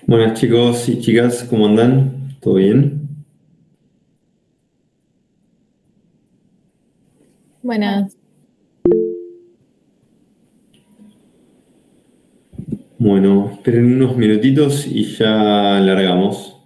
Buenas chicos y chicas, ¿cómo andan? ¿Todo bien? Buenas. Bueno, esperen unos minutitos y ya largamos.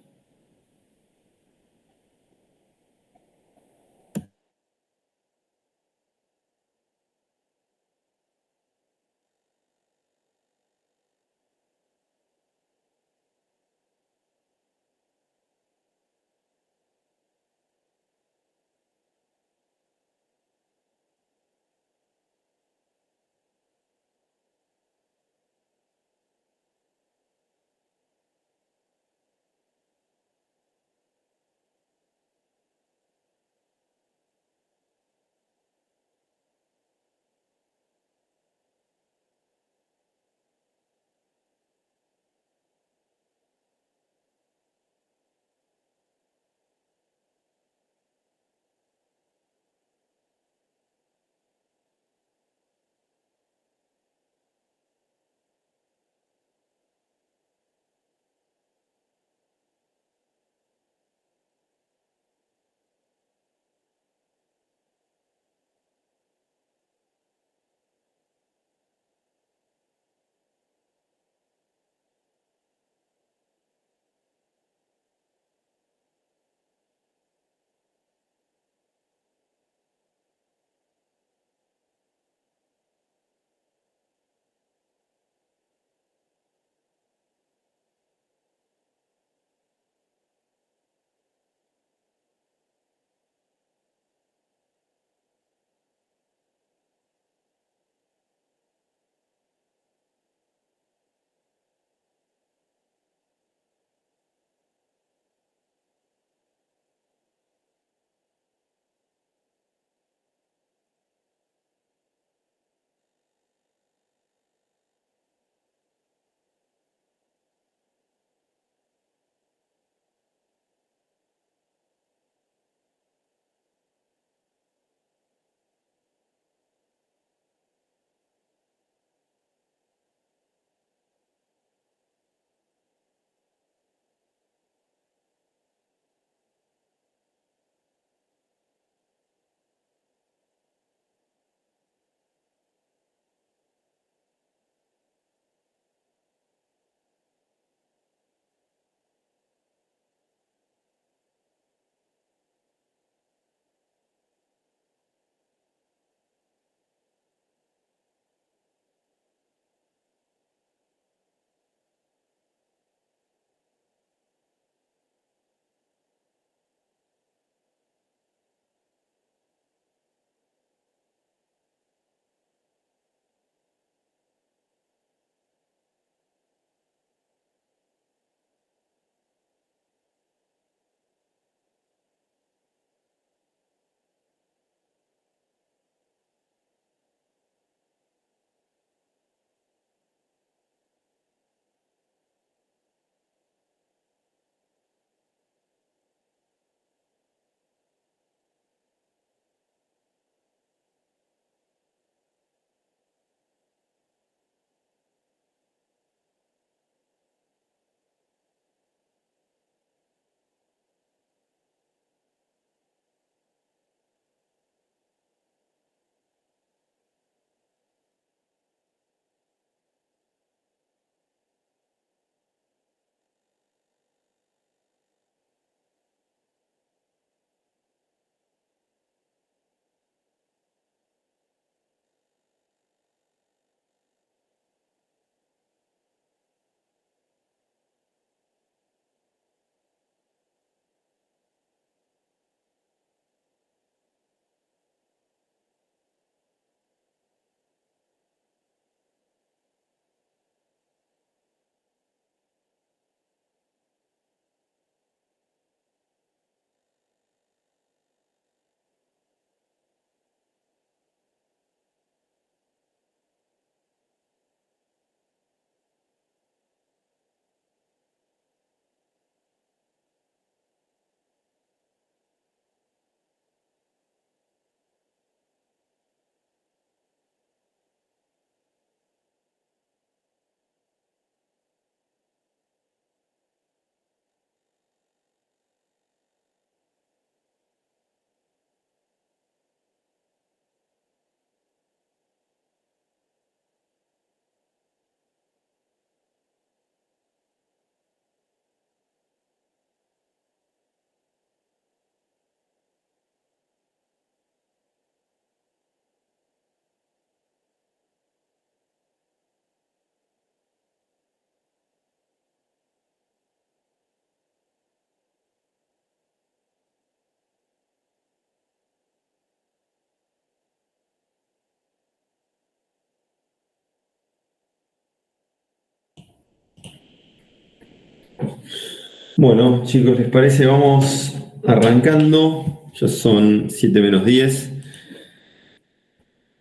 Bueno, chicos, ¿les parece? Vamos arrancando. Ya son 7 menos 10.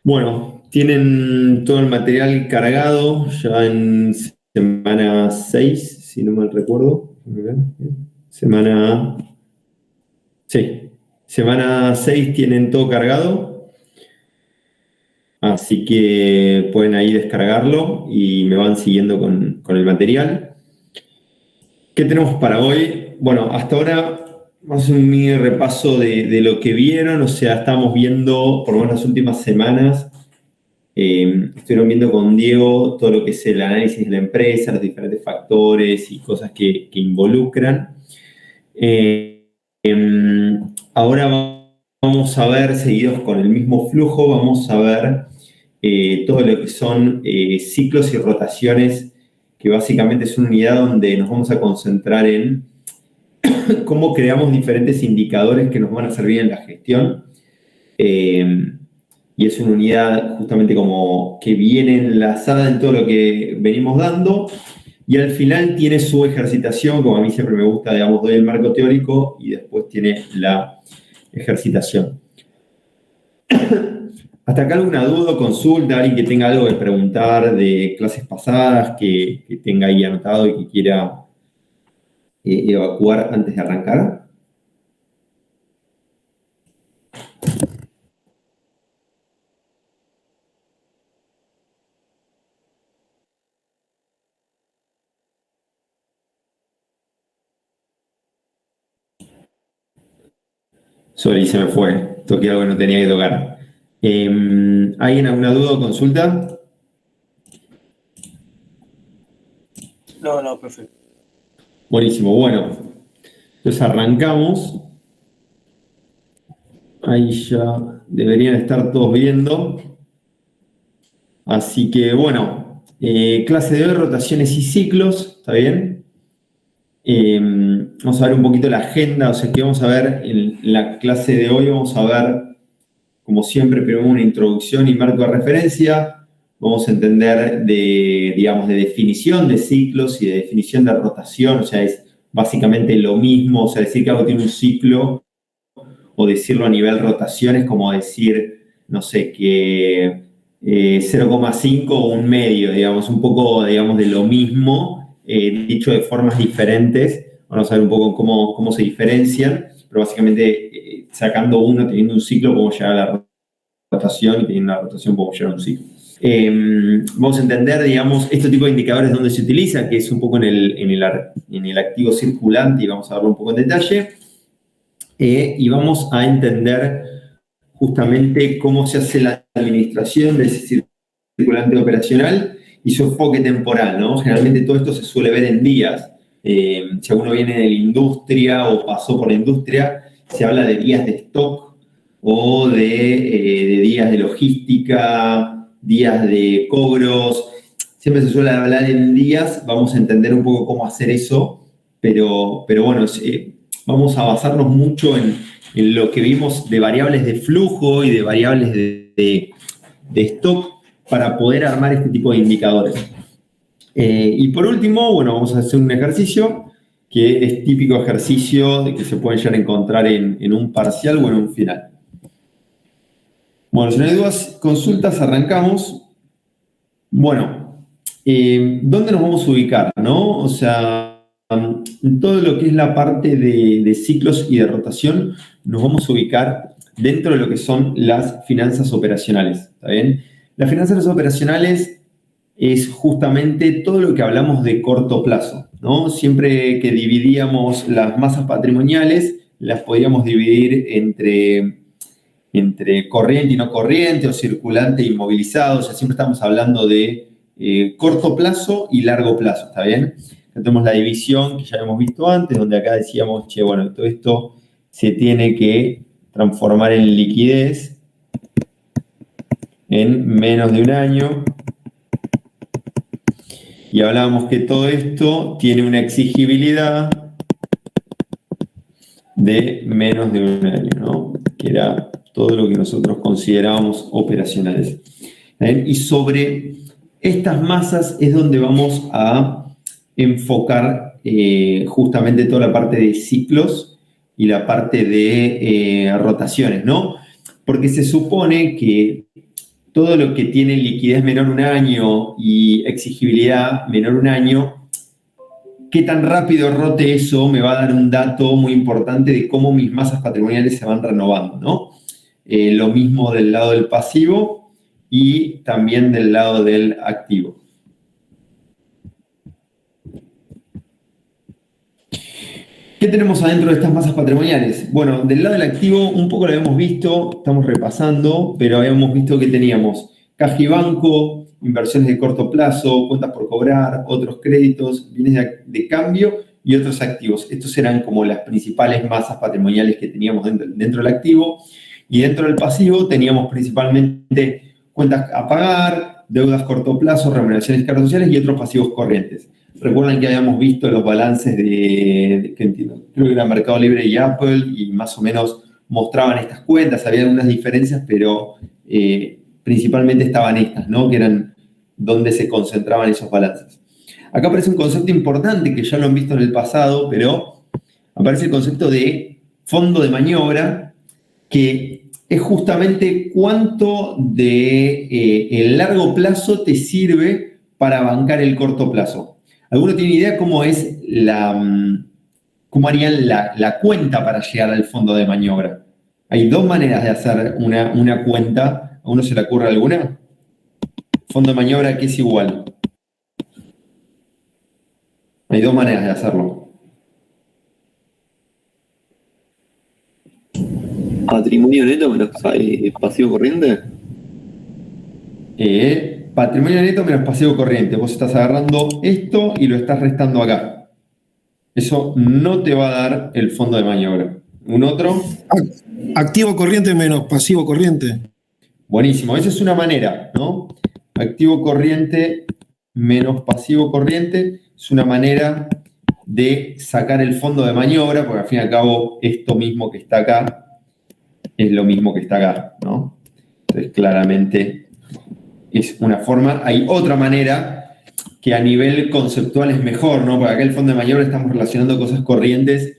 Bueno, tienen todo el material cargado ya en semana 6, si no mal recuerdo. Semana, sí, semana 6 tienen todo cargado, así que pueden ahí descargarlo y me van siguiendo con el material. ¿Qué tenemos para hoy? Bueno, hasta ahora vamos a hacer un mini repaso de lo que vieron, o sea, estamos viendo, por lo menos las últimas semanas, estuvieron viendo con Diego todo lo que es el análisis de la empresa, los diferentes factores y cosas que involucran. Eh, Ahora vamos a ver, seguidos con el mismo flujo, vamos a ver todo lo que son ciclos y rotaciones, que básicamente es una unidad donde nos vamos a concentrar en cómo creamos diferentes indicadores que nos van a servir en la gestión. Y es una unidad justamente como que viene enlazada en todo lo que venimos dando y al final tiene su ejercitación, como a mí siempre me gusta, digamos, doy el marco teórico y después tiene la ejercitación. ¿Hasta acá alguna duda o consulta? ¿Alguien que tenga algo que preguntar de clases pasadas, que tenga ahí anotado y que quiera evacuar antes de arrancar? Sorry, se me fue. Toqué algo que no tenía que tocar. ¿Alguien alguna duda o consulta? No, perfecto. Buenísimo, bueno. Entonces arrancamos. Ahí ya deberían estar todos viendo. Así que bueno, clase de hoy, rotaciones y ciclos, ¿está bien? Vamos a ver un poquito la agenda, o sea, que vamos a ver en la clase de hoy, vamos a ver, como siempre, primero una introducción y marco de referencia. Vamos a entender de, digamos, de definición de ciclos y de definición de rotación, o sea, es básicamente lo mismo, o sea, decir que algo tiene un ciclo o decirlo a nivel rotación es como decir, no sé, que 0,5 o un medio, digamos, un poco, digamos, de lo mismo, dicho de formas diferentes. Vamos a ver un poco cómo se diferencian, pero básicamente sacando uno, teniendo un ciclo, podemos llegar a la rotación y teniendo una rotación podemos llegar a un ciclo. Vamos a entender, digamos, este tipo de indicadores donde se utiliza, que es un poco en el activo circulante, y vamos a verlo un poco en detalle. Y vamos a entender justamente cómo se hace la administración de ese circulante operacional y su enfoque temporal, ¿no? Generalmente todo esto se suele ver en días. Si alguno viene de la industria o pasó por la industria, se habla de días de stock o de días de logística, días de cobros. Siempre se suele hablar en días, vamos a entender un poco cómo hacer eso, pero bueno, vamos a basarnos mucho en lo que vimos de variables de flujo y de variables de stock para poder armar este tipo de indicadores. Y por último, bueno, vamos a hacer un ejercicio que es típico ejercicio de que se pueden llegar a encontrar en un parcial o en un final. Bueno, si no hay dudas, consultas, arrancamos. Bueno, ¿dónde nos vamos a ubicar, no? O sea, en todo lo que es la parte de ciclos y de rotación, nos vamos a ubicar dentro de lo que son las finanzas operacionales, ¿está bien? Las finanzas operacionales es justamente todo lo que hablamos de corto plazo, ¿no? Siempre que dividíamos las masas patrimoniales, las podíamos dividir entre corriente y no corriente, o circulante e inmovilizado, o sea, siempre estamos hablando de corto plazo y largo plazo, ¿está bien? Acá tenemos la división que ya hemos visto antes, donde acá decíamos, che, bueno, todo esto se tiene que transformar en liquidez en menos de un año. Y hablábamos que todo esto tiene una exigibilidad de menos de un año, ¿no? Que era todo lo que nosotros considerábamos operacionales. ¿Bien? Y sobre estas masas es donde vamos a enfocar justamente toda la parte de ciclos y la parte de rotaciones, ¿no? Porque se supone que todo lo que tiene liquidez menor a un año y exigibilidad menor a un año, qué tan rápido rote eso me va a dar un dato muy importante de cómo mis masas patrimoniales se van renovando, ¿no? Lo mismo del lado del pasivo y también del lado del activo. ¿Qué tenemos adentro de estas masas patrimoniales? Bueno, del lado del activo un poco lo habíamos visto, estamos repasando, pero habíamos visto que teníamos caja y banco, inversiones de corto plazo, cuentas por cobrar, otros créditos, bienes de cambio y otros activos. Estos eran como las principales masas patrimoniales que teníamos dentro del activo. Y dentro del pasivo teníamos principalmente cuentas a pagar, deudas corto plazo, remuneraciones, cargas sociales y otros pasivos corrientes. Recuerdan que habíamos visto los balances creo que era Mercado Libre y Apple, y más o menos mostraban estas cuentas, había algunas diferencias, pero principalmente estaban estas, ¿no? Que eran donde se concentraban esos balances. Acá aparece un concepto importante que ya lo han visto en el pasado, pero aparece el concepto de fondo de maniobra, que es justamente cuánto de el largo plazo te sirve para bancar el corto plazo. ¿Alguno tiene idea cómo es cómo harían la cuenta para llegar al fondo de maniobra? Hay dos maneras de hacer una cuenta. ¿A uno se le ocurre alguna? Fondo de maniobra, ¿qué es igual? Hay dos maneras de hacerlo. Patrimonio neto menos pasivo corriente. Patrimonio neto menos pasivo corriente. Vos estás agarrando esto y lo estás restando acá. Eso no te va a dar el fondo de maniobra. ¿Un otro? Activo corriente menos pasivo corriente. Buenísimo, esa es una manera, ¿no? Activo corriente menos pasivo corriente es una manera de sacar el fondo de maniobra, porque al fin y al cabo esto mismo que está acá es lo mismo que está acá, ¿no? Entonces claramente es una forma. Hay otra manera que a nivel conceptual es mejor, ¿no? Porque acá el fondo de maniobra estamos relacionando cosas corrientes,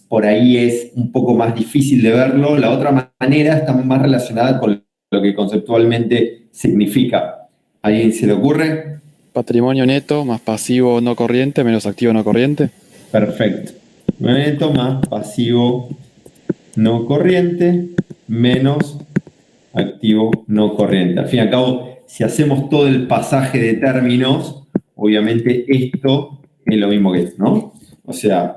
por ahí es un poco más difícil de verlo. La otra manera está más relacionada con lo que conceptualmente significa. ¿A alguien se le ocurre? Patrimonio neto más pasivo no corriente menos activo no corriente. Perfecto. Neto más pasivo no corriente menos activo no corriente. Al fin y al cabo, si hacemos todo el pasaje de términos, obviamente esto es lo mismo que esto, ¿no? O sea,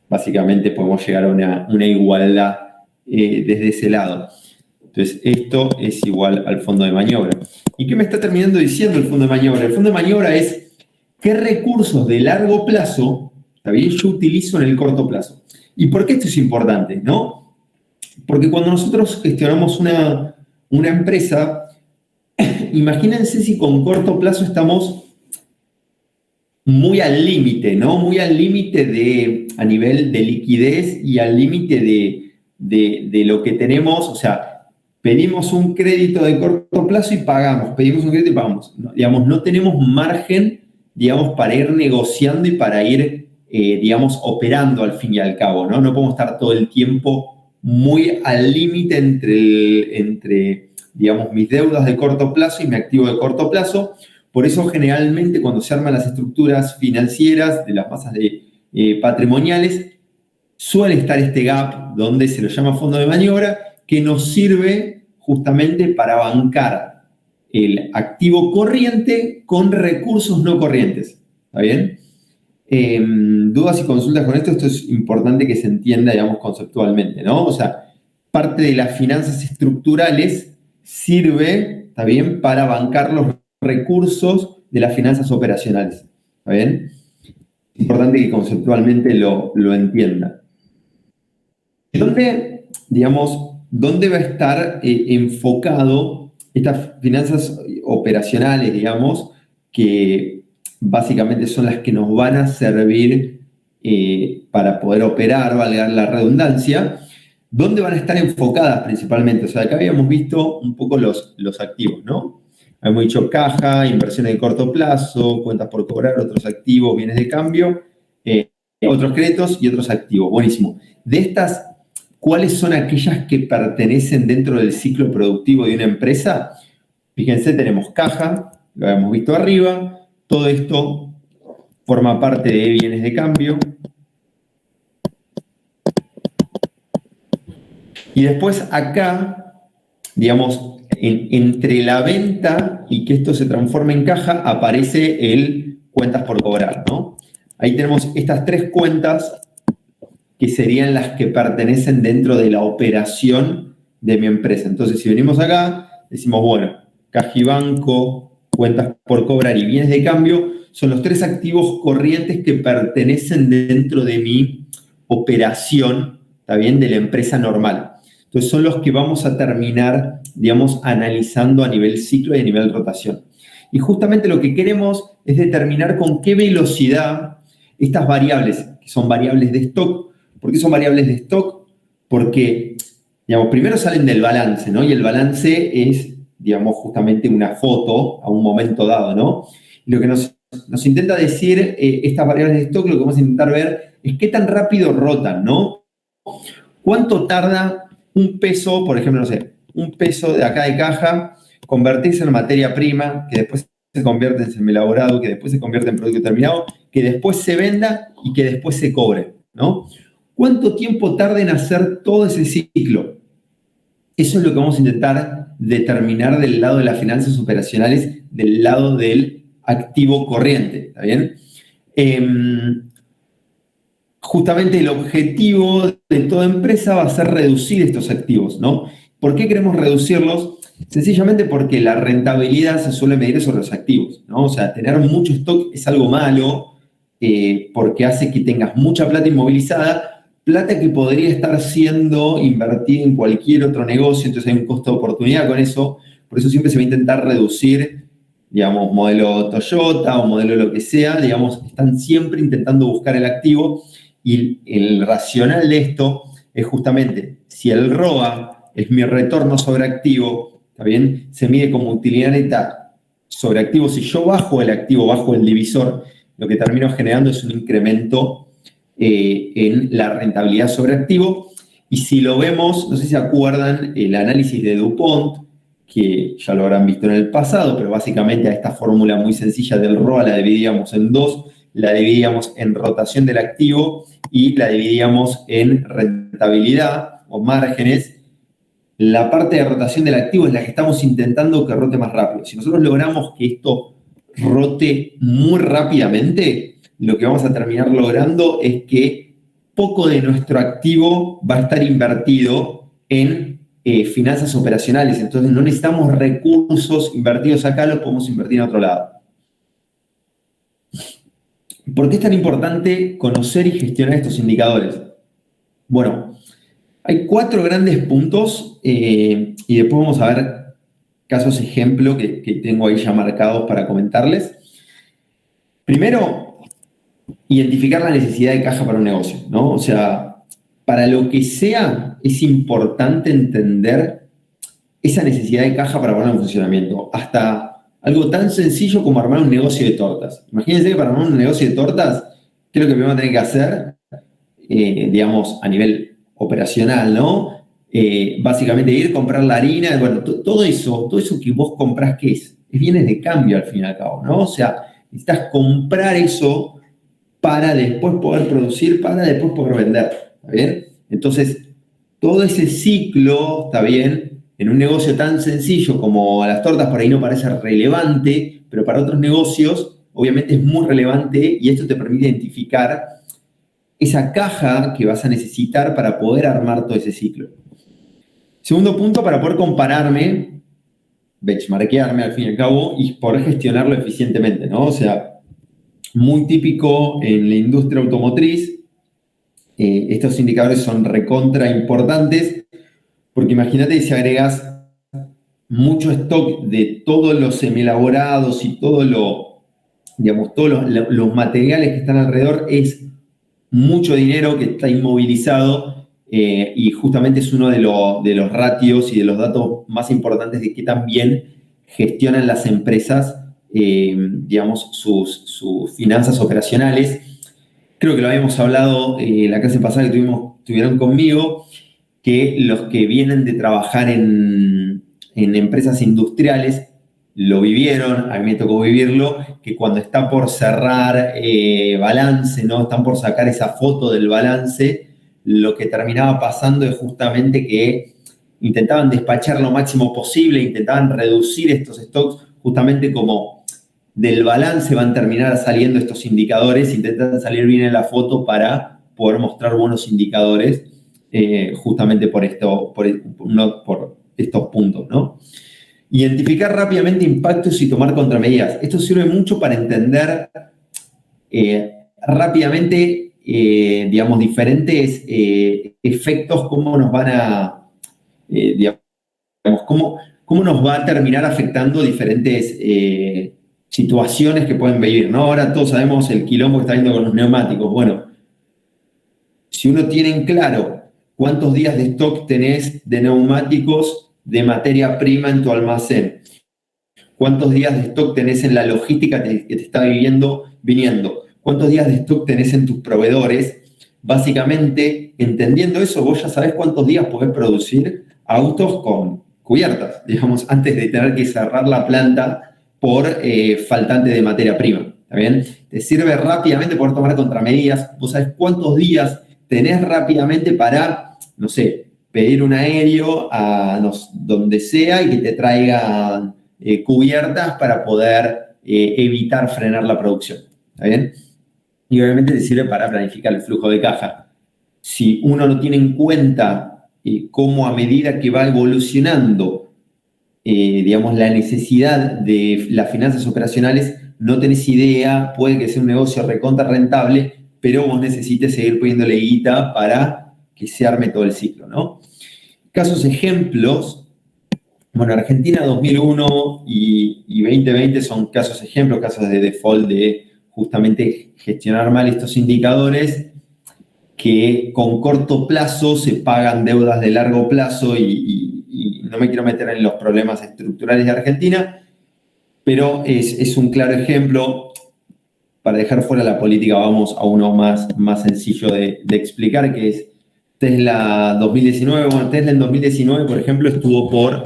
básicamente podemos llegar a una igualdad desde ese lado. Entonces, esto es igual al fondo de maniobra. ¿Y qué me está terminando diciendo el fondo de maniobra? El fondo de maniobra es qué recursos de largo plazo, ¿está bien?, yo utilizo en el corto plazo. ¿Y por qué esto es importante, no? Porque cuando nosotros gestionamos una empresa, imagínense si con corto plazo estamos muy al límite, ¿no? Muy al límite a nivel de liquidez y al límite de lo que tenemos. O sea, pedimos un crédito de corto plazo y pagamos, pedimos un crédito y pagamos. No, digamos, no tenemos margen, digamos, para ir negociando y para ir, digamos, operando al fin y al cabo, ¿no? No podemos estar todo el tiempo muy al límite entre, digamos, mis deudas de corto plazo y mi activo de corto plazo. Por eso, generalmente, cuando se arman las estructuras financieras de las masas patrimoniales, suele estar este gap, donde se lo llama fondo de maniobra, que nos sirve justamente para bancar el activo corriente con recursos no corrientes. ¿Está bien? Dudas y consultas con esto. Esto es importante que se entienda, digamos, conceptualmente, ¿no? O sea, parte de las finanzas estructurales sirve, ¿está bien?, para bancar los recursos de las finanzas operacionales. ¿Está bien? Es importante que conceptualmente lo entienda. ¿Dónde va a estar enfocado estas finanzas operacionales, digamos, que básicamente son las que nos van a servir para poder operar, valga la redundancia? ¿Dónde van a estar enfocadas principalmente? O sea, acá habíamos visto un poco los activos, ¿no? Hemos dicho caja, inversiones de corto plazo, cuentas por cobrar, otros activos, bienes de cambio, otros créditos y otros activos. Buenísimo. De estas, ¿cuáles son aquellas que pertenecen dentro del ciclo productivo de una empresa? Fíjense, tenemos caja, lo habíamos visto arriba, todo esto forma parte de bienes de cambio. Y después acá, digamos, entre la venta y que esto se transforme en caja, aparece el cuentas por cobrar, ¿no? Ahí tenemos estas tres cuentas que serían las que pertenecen dentro de la operación de mi empresa. Entonces, si venimos acá, decimos, bueno, caja y banco, cuentas por cobrar y bienes de cambio son los tres activos corrientes que pertenecen dentro de mi operación, ¿está bien?, de la empresa normal. Entonces, son los que vamos a terminar, digamos, analizando a nivel ciclo y a nivel rotación. Y justamente lo que queremos es determinar con qué velocidad estas variables, que son variables de stock. ¿Por qué son variables de stock? Porque, digamos, primero salen del balance, ¿no? Y el balance es, digamos, justamente una foto a un momento dado, ¿no? Y lo que nos intenta decir estas variables de stock, lo que vamos a intentar ver es qué tan rápido rotan, ¿no? ¿Cuánto tarda un peso, por ejemplo, no sé, un peso de acá de caja, convertirse en materia prima, que después se convierte en semielaborado, que después se convierte en producto terminado, que después se venda y que después se cobre, ¿no? ¿Cuánto tiempo tarda en hacer todo ese ciclo? Eso es lo que vamos a intentar determinar del lado de las finanzas operacionales, del lado del activo corriente, ¿está bien? Justamente el objetivo de toda empresa va a ser reducir estos activos, ¿no? ¿Por qué queremos reducirlos? Sencillamente porque la rentabilidad se suele medir sobre los activos, ¿no? O sea, tener mucho stock es algo malo porque hace que tengas mucha plata inmovilizada, plata que podría estar siendo invertida en cualquier otro negocio, entonces hay un costo de oportunidad con eso. Por eso siempre se va a intentar reducir, digamos, modelo Toyota o modelo lo que sea, digamos, están siempre intentando buscar el activo. Y el racional de esto es justamente, si el ROA es mi retorno sobre activo, ¿está bien? Se mide como utilidad neta sobre activo. Si yo bajo el activo, bajo el divisor, lo que termino generando es un incremento en la rentabilidad sobre activo. Y si lo vemos, no sé si se acuerdan, el análisis de DuPont, que ya lo habrán visto en el pasado, pero básicamente a esta fórmula muy sencilla del ROA la dividíamos en dos. La dividíamos en rotación del activo y la dividíamos en rentabilidad o márgenes. La parte de rotación del activo es la que estamos intentando que rote más rápido. Si nosotros logramos que esto rote muy rápidamente, lo que vamos a terminar logrando es que poco de nuestro activo va a estar invertido en finanzas operacionales. Entonces no necesitamos recursos invertidos acá, los podemos invertir en otro lado. ¿Por qué es tan importante conocer y gestionar estos indicadores? Bueno, hay 4 grandes puntos y después vamos a ver casos ejemplo que tengo ahí ya marcados para comentarles. Primero, identificar la necesidad de caja para un negocio, ¿no? O sea, para lo que sea, es importante entender esa necesidad de caja para poner en funcionamiento. Hasta algo tan sencillo como armar un negocio de tortas. Imagínense que para armar un negocio de tortas, ¿qué es lo que primero tener que hacer? Digamos, a nivel operacional, ¿no? Básicamente ir, comprar la harina, bueno, todo eso que vos comprás, ¿qué es? Es bienes de cambio al fin y al cabo, ¿no? O sea, necesitas comprar eso para después poder producir, para después poder vender, ¿está bien? Entonces, todo ese ciclo, ¿está bien? En un negocio tan sencillo como las tortas, por ahí no parece relevante, pero para otros negocios, obviamente es muy relevante y esto te permite identificar esa caja que vas a necesitar para poder armar todo ese ciclo. Segundo punto, para poder compararme, benchmarkearme al fin y al cabo y poder gestionarlo eficientemente, ¿no? O sea, muy típico en la industria automotriz, estos indicadores son recontra importantes, porque imagínate si agregas mucho stock de todos los semielaborados y todo digamos, todos los materiales que están alrededor, es mucho dinero que está inmovilizado y justamente es uno de los ratios y de los datos más importantes de qué tan bien gestionan las empresas, digamos, sus finanzas operacionales. Creo que lo habíamos hablado la clase pasada que tuvieron conmigo, que los que vienen de trabajar en empresas industriales lo vivieron, a mí me tocó vivirlo, que cuando está por cerrar balance, ¿no? Están por sacar esa foto del balance, lo que terminaba pasando es justamente que intentaban despachar lo máximo posible, intentaban reducir estos stocks, justamente como del balance van a terminar saliendo estos indicadores, intentan salir bien en la foto para poder mostrar buenos indicadores, justamente por estos puntos, ¿no? Identificar rápidamente impactos y tomar contramedidas. Esto sirve mucho para entender rápidamente, digamos, diferentes efectos, cómo nos van a, digamos, cómo nos va a terminar afectando diferentes situaciones que pueden venir, ¿no? Ahora todos sabemos el quilombo que está habiendo con los neumáticos. Bueno, si uno tiene en claro cuántos días de stock tenés de neumáticos de materia prima en tu almacén, cuántos días de stock tenés en la logística que te está viniendo, cuántos días de stock tenés en tus proveedores, básicamente, entendiendo eso, vos ya sabés cuántos días podés producir autos con cubiertas, digamos, antes de tener que cerrar la planta por faltante de materia prima, ¿está bien? Te sirve rápidamente poder tomar contramedidas, vos sabés cuántos días tenés rápidamente para, no sé, pedir un aéreo a donde sea y que te traigan cubiertas para poder evitar frenar la producción, ¿está bien? Y obviamente te sirve para planificar el flujo de caja. Si uno no tiene en cuenta cómo a medida que va evolucionando, digamos, la necesidad de las finanzas operacionales, no tenés idea, puede que sea un negocio recontra rentable, pero vos necesites seguir poniéndole guita para que se arme todo el ciclo, ¿no? Casos ejemplos, bueno, Argentina 2001 y 2020 son casos ejemplos, casos de default de justamente gestionar mal estos indicadores que con corto plazo se pagan deudas de largo plazo y no me quiero meter en los problemas estructurales de Argentina, pero es un claro ejemplo. Para dejar fuera la política, vamos a uno más sencillo de explicar, que es Tesla 2019. Bueno, Tesla en 2019, por ejemplo, estuvo por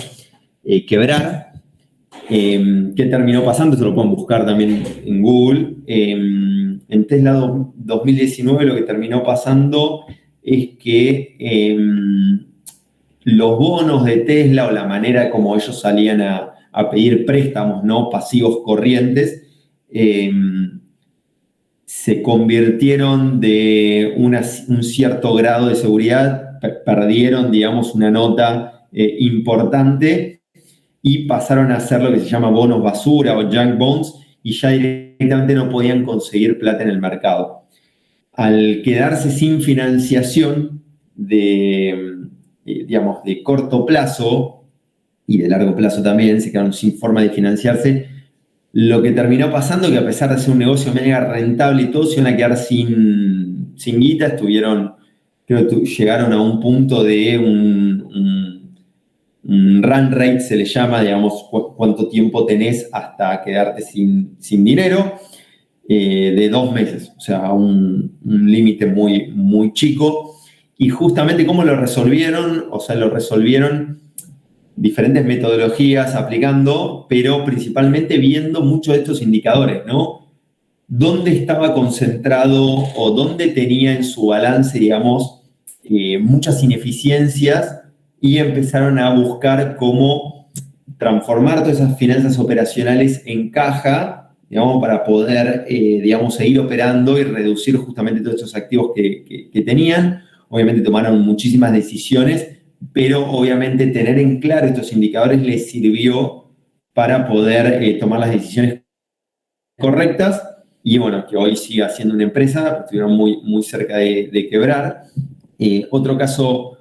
quebrar. ¿Qué terminó pasando? Esto lo pueden buscar también en Google. En Tesla 2019 lo que terminó pasando es que los bonos de Tesla o la manera como ellos salían a pedir préstamos, ¿no? Pasivos corrientes, se convirtieron de un cierto grado de seguridad, perdieron, digamos, una nota importante y pasaron a hacer lo que se llama bonos basura o junk bonds y ya directamente no podían conseguir plata en el mercado. Al quedarse sin financiación digamos, de corto plazo y de largo plazo también, se quedaron sin forma de financiarse. Lo que terminó pasando es que a pesar de ser un negocio mega rentable y todo, se iban a quedar sin guita, creo que llegaron a un punto de un run rate, se le llama, digamos, cuánto tiempo tenés hasta quedarte sin dinero, de 2 meses, o sea, un límite muy, muy chico. Y justamente cómo lo resolvieron, o sea, lo resolvieron diferentes metodologías aplicando, pero principalmente viendo muchos de estos indicadores, ¿no? ¿Dónde estaba concentrado o dónde tenía en su balance, digamos, muchas ineficiencias y empezaron a buscar cómo transformar todas esas finanzas operacionales en caja, digamos, para poder, digamos, seguir operando y reducir justamente todos estos activos que tenían? Obviamente tomaron muchísimas decisiones, pero obviamente tener en claro estos indicadores les sirvió para poder tomar las decisiones correctas y bueno, que hoy siga siendo una empresa, estuvieron muy, muy cerca de quebrar. Otro caso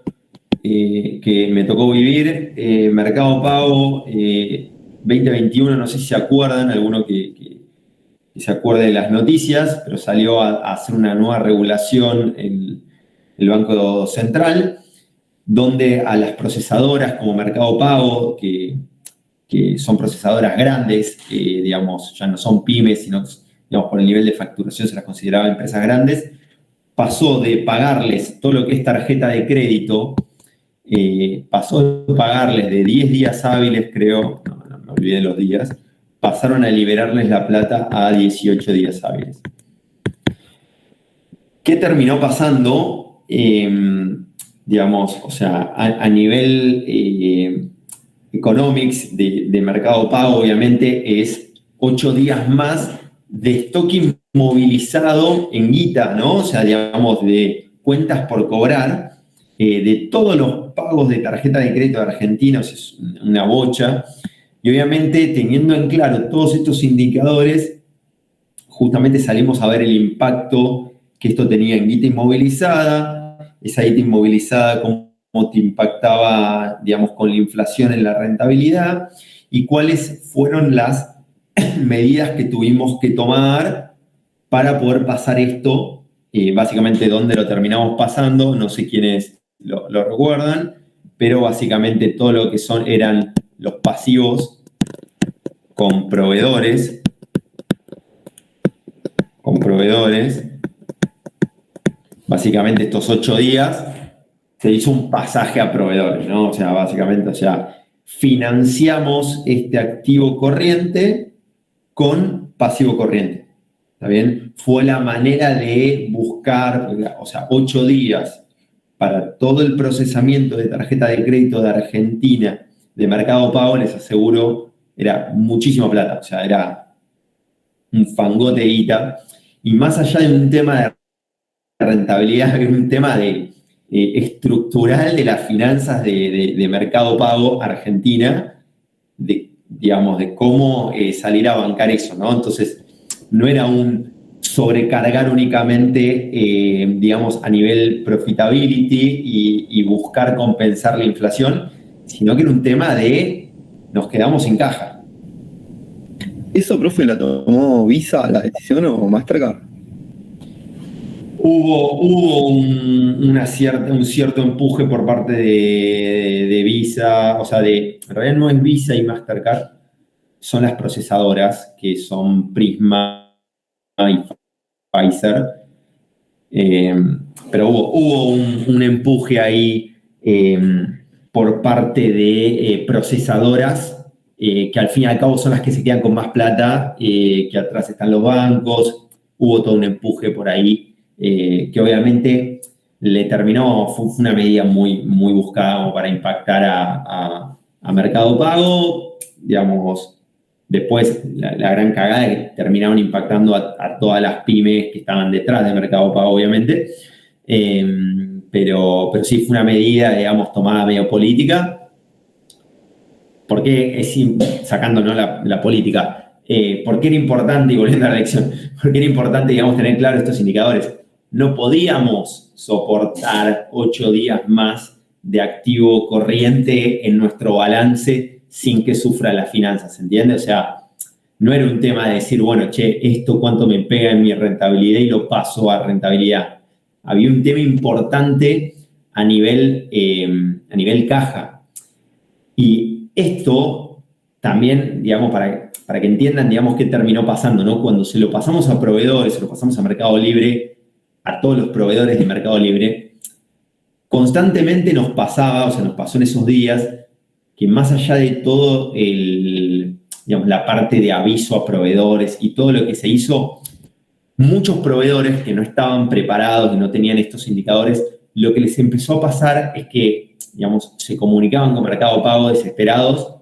que me tocó vivir, Mercado Pago 2021, no sé si se acuerdan, alguno que se acuerde de las noticias, pero salió a hacer una nueva regulación el Banco Central, donde a las procesadoras como Mercado Pago, que que son procesadoras grandes, digamos, ya no son pymes, sino, digamos, por el nivel de facturación se las consideraba empresas grandes, pasó de pagarles todo lo que es tarjeta de crédito, pasó de pagarles de 10 días hábiles, creo, no me olvidé los días, pasaron a liberarles la plata a 18 días hábiles. ¿Qué terminó pasando? Digamos, o sea, a nivel economics de Mercado Pago, obviamente, es 8 días más de stock inmovilizado en guita, ¿no? O sea, digamos, de cuentas por cobrar, de todos los pagos de tarjeta de crédito de Argentina, o sea, es una bocha. Y obviamente, teniendo en claro todos estos indicadores, justamente salimos a ver el impacto que esto tenía en guita inmovilizada, esa guita inmovilizada, cómo te impactaba, digamos, con la inflación en la rentabilidad, y cuáles fueron las medidas que tuvimos que tomar para poder pasar esto, básicamente dónde lo terminamos pasando, no sé quiénes lo recuerdan, pero básicamente todo lo que eran los pasivos con proveedores, básicamente estos 8 días se hizo un pasaje a proveedores, ¿no? O sea, básicamente, o sea, financiamos este activo corriente con pasivo corriente, ¿está bien? Fue la manera de buscar, o sea, 8 días para todo el procesamiento de tarjeta de crédito de Argentina, de Mercado Pago, les aseguro, era muchísima plata, o sea, era un fangote de guita. Y más allá de un tema de rentabilidad, es un tema estructural de las finanzas de Mercado Pago Argentina, digamos, de cómo salir a bancar eso, ¿no? Entonces, no era un sobrecargar únicamente, digamos, a nivel profitability y buscar compensar la inflación, sino que era un tema de nos quedamos sin caja. ¿Eso, profe, la tomó Visa la decisión o Mastercard? Hubo un cierto empuje por parte de Visa, o sea, en realidad no es Visa y Mastercard, son las procesadoras que son Prisma y Pfizer, pero hubo un empuje ahí por parte de procesadoras que al fin y al cabo son las que se quedan con más plata, que atrás están los bancos, hubo todo un empuje por ahí. Que obviamente fue una medida muy, muy buscada como para impactar a Mercado Pago, digamos, después la gran cagada es que terminaron impactando a todas las pymes que estaban detrás de Mercado Pago, obviamente, pero sí fue una medida, digamos, tomada medio política, porque sacando, ¿no?, la política, ¿por qué era importante, y volviendo a la elección, por qué era importante, digamos, tener claro estos indicadores? No podíamos soportar 8 días más de activo corriente en nuestro balance sin que sufra las finanzas, ¿entiende? O sea, no era un tema de decir, bueno, che, esto cuánto me pega en mi rentabilidad y lo paso a rentabilidad. Había un tema importante a nivel caja. Y esto también, digamos, para que entiendan, digamos, qué terminó pasando, ¿no? Cuando se lo pasamos a proveedores, se lo pasamos a Mercado Libre, a todos los proveedores de Mercado Libre, constantemente nos pasó en esos días que más allá de todo digamos, la parte de aviso a proveedores y todo lo que se hizo, muchos proveedores que no estaban preparados y no tenían estos indicadores, lo que les empezó a pasar es que, digamos, se comunicaban con Mercado Pago desesperados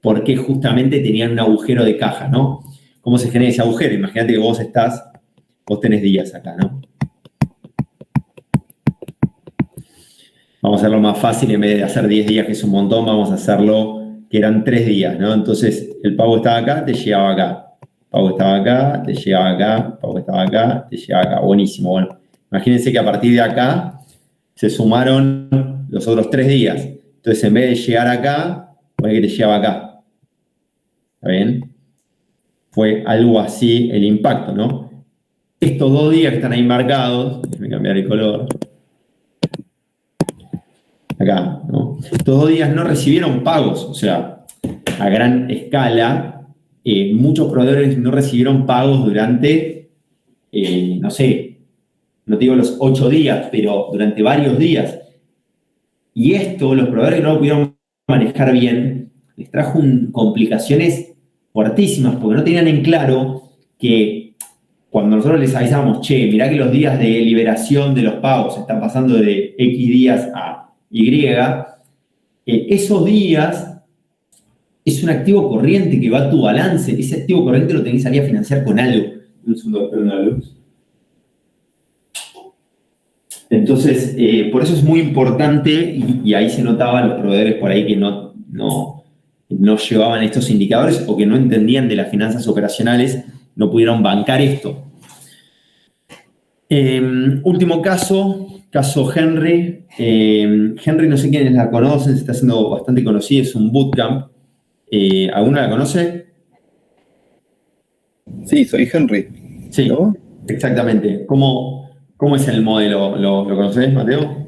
porque justamente tenían un agujero de caja, ¿no? ¿Cómo se genera ese agujero? Imagínate que vos tenés días acá, ¿no? Vamos a hacerlo más fácil, en vez de hacer 10 días, que es un montón, vamos a hacerlo que eran 3 días, ¿no? Entonces, el pago estaba acá, te llegaba acá. El pago estaba acá, te llegaba acá. El pago estaba acá, te llegaba acá. Buenísimo, bueno. Imagínense que a partir de acá se sumaron los otros 3 días. Entonces, en vez de llegar acá, pone que te llegaba acá. ¿Está bien? Fue algo así el impacto, ¿no? Estos 2 días que están ahí marcados, déjenme cambiar el color. Acá, ¿no? Estos 2 días no recibieron pagos, o sea, a gran escala, muchos proveedores no recibieron pagos durante, no sé, no te digo los 8 días, pero durante varios días. Y esto, los proveedores que no lo pudieron manejar bien, les trajo complicaciones fuertísimas, porque no tenían en claro que cuando nosotros les avisamos, che, mirá que los días de liberación de los pagos están pasando de X días a Y, esos días es un activo corriente que va a tu balance. Ese activo corriente lo tenés que salir a financiar con algo. Un segundo, prendo la luz. Entonces, por eso es muy importante, y ahí se notaba los proveedores por ahí que no llevaban estos indicadores o que no entendían de las finanzas operacionales, no pudieron bancar esto. Último caso Henry. Henry, no sé quiénes la conocen, se está haciendo bastante conocida, es un bootcamp. ¿Alguno la conoce? Sí, soy Henry. Sí, ¿No? exactamente. ¿Cómo es el modelo? ¿Lo conoces, Mateo?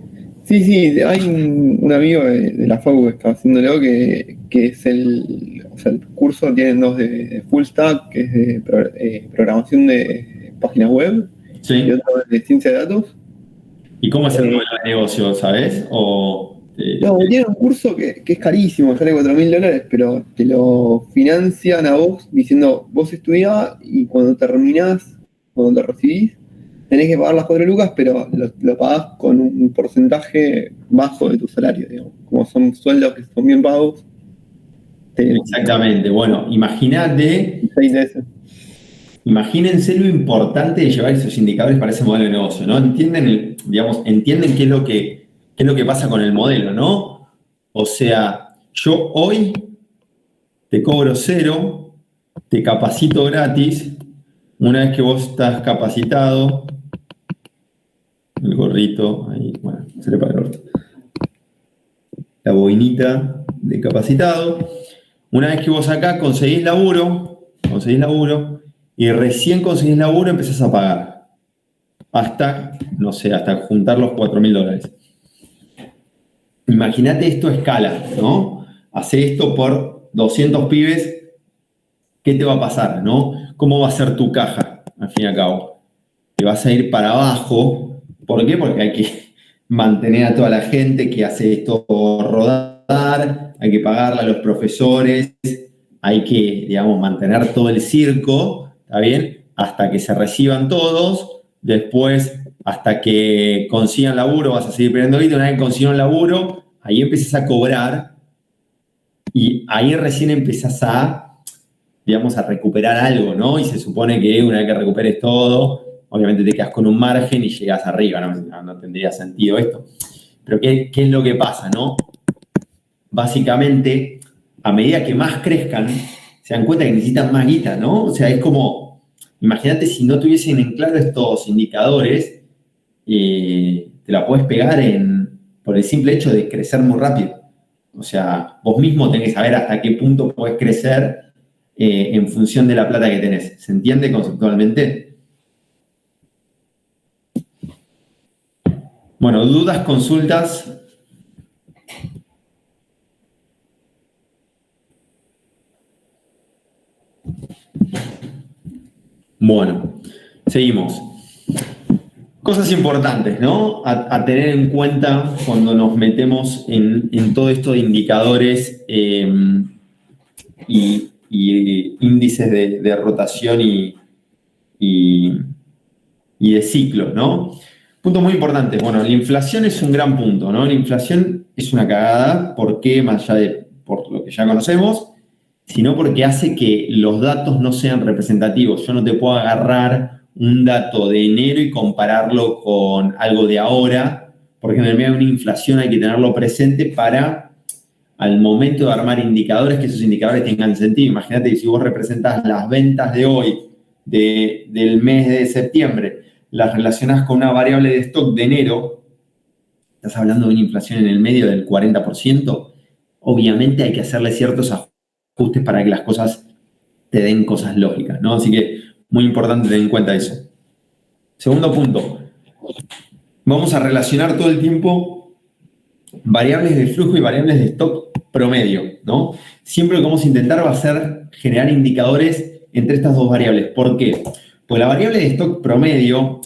Sí, hay un amigo de la FAU que está haciéndolo, que es el curso tienen dos de full stack, que es de programación de páginas web, Sí. y otro de ciencia de datos. ¿Y cómo es el modelo de negocio, sabes? No, tienen un curso que es carísimo, sale $4.000, pero te lo financian a vos diciendo, vos estudiás y cuando terminás, cuando te recibís, tenés que pagar las 4 lucas, pero lo pagás con un porcentaje bajo de tu salario, digamos. Como son sueldos que son bien pagos. Exactamente. Bueno, imagínense lo importante de llevar esos indicadores para ese modelo de negocio, ¿no? Entienden qué es lo que pasa con el modelo, ¿no? O sea, yo hoy te cobro 0, te capacito gratis. Una vez que vos estás capacitado, el gorrito, ahí, bueno, se le para el orto. La boinita de capacitado. Una vez que vos acá conseguís laburo, y recién conseguís laburo empezás a pagar. Hasta juntar los $4.000. Imagínate esto a escala, ¿no? Hacé esto por 200 pibes, ¿qué te va a pasar, no? ¿Cómo va a ser tu caja, al fin y al cabo? Te vas a ir para abajo. ¿Por qué? Porque hay que mantener a toda la gente que hace esto rodar, hay que pagarle a los profesores, hay que, digamos, mantener todo el circo, ¿está bien? Hasta que se reciban todos, después, hasta que consigan laburo, vas a seguir perdiendo guita. Una vez que consigan laburo, ahí empiezas a cobrar y ahí recién empiezas digamos, a recuperar algo, ¿no? Y se supone que una vez que recuperes todo, obviamente te quedas con un margen y llegas arriba, no tendría sentido esto. Pero ¿qué es lo que pasa, no? Básicamente, a medida que más crezcan, se dan cuenta que necesitan más guita, ¿no? O sea, es como, imagínate si no tuviesen en claro estos indicadores, te la puedes pegar por el simple hecho de crecer muy rápido. O sea, vos mismo tenés que saber hasta qué punto podés crecer en función de la plata que tenés. ¿Se entiende conceptualmente? Bueno, dudas, consultas. Bueno, seguimos. Cosas importantes, ¿no? A tener en cuenta cuando nos metemos en todo esto de indicadores y índices de rotación y de ciclos, ¿no? Punto muy importante. Bueno, la inflación es un gran punto, ¿no? La inflación es una cagada. ¿Por qué? Más allá por lo que ya conocemos, sino porque hace que los datos no sean representativos. Yo no te puedo agarrar un dato de enero y compararlo con algo de ahora, porque en el medio de una inflación hay que tenerlo presente para, al momento de armar indicadores, que esos indicadores tengan sentido. Imagínate que si vos representás las ventas de hoy, del mes de septiembre, las relacionás con una variable de stock de enero, estás hablando de una inflación en el medio del 40%, obviamente hay que hacerle ciertos ajustes para que las cosas te den cosas lógicas, ¿no? Así que muy importante tener en cuenta eso. Segundo punto, vamos a relacionar todo el tiempo variables de flujo y variables de stock promedio, ¿no? Siempre lo que vamos a intentar va a ser generar indicadores entre estas dos variables. ¿Por qué? Pues la variable de stock promedio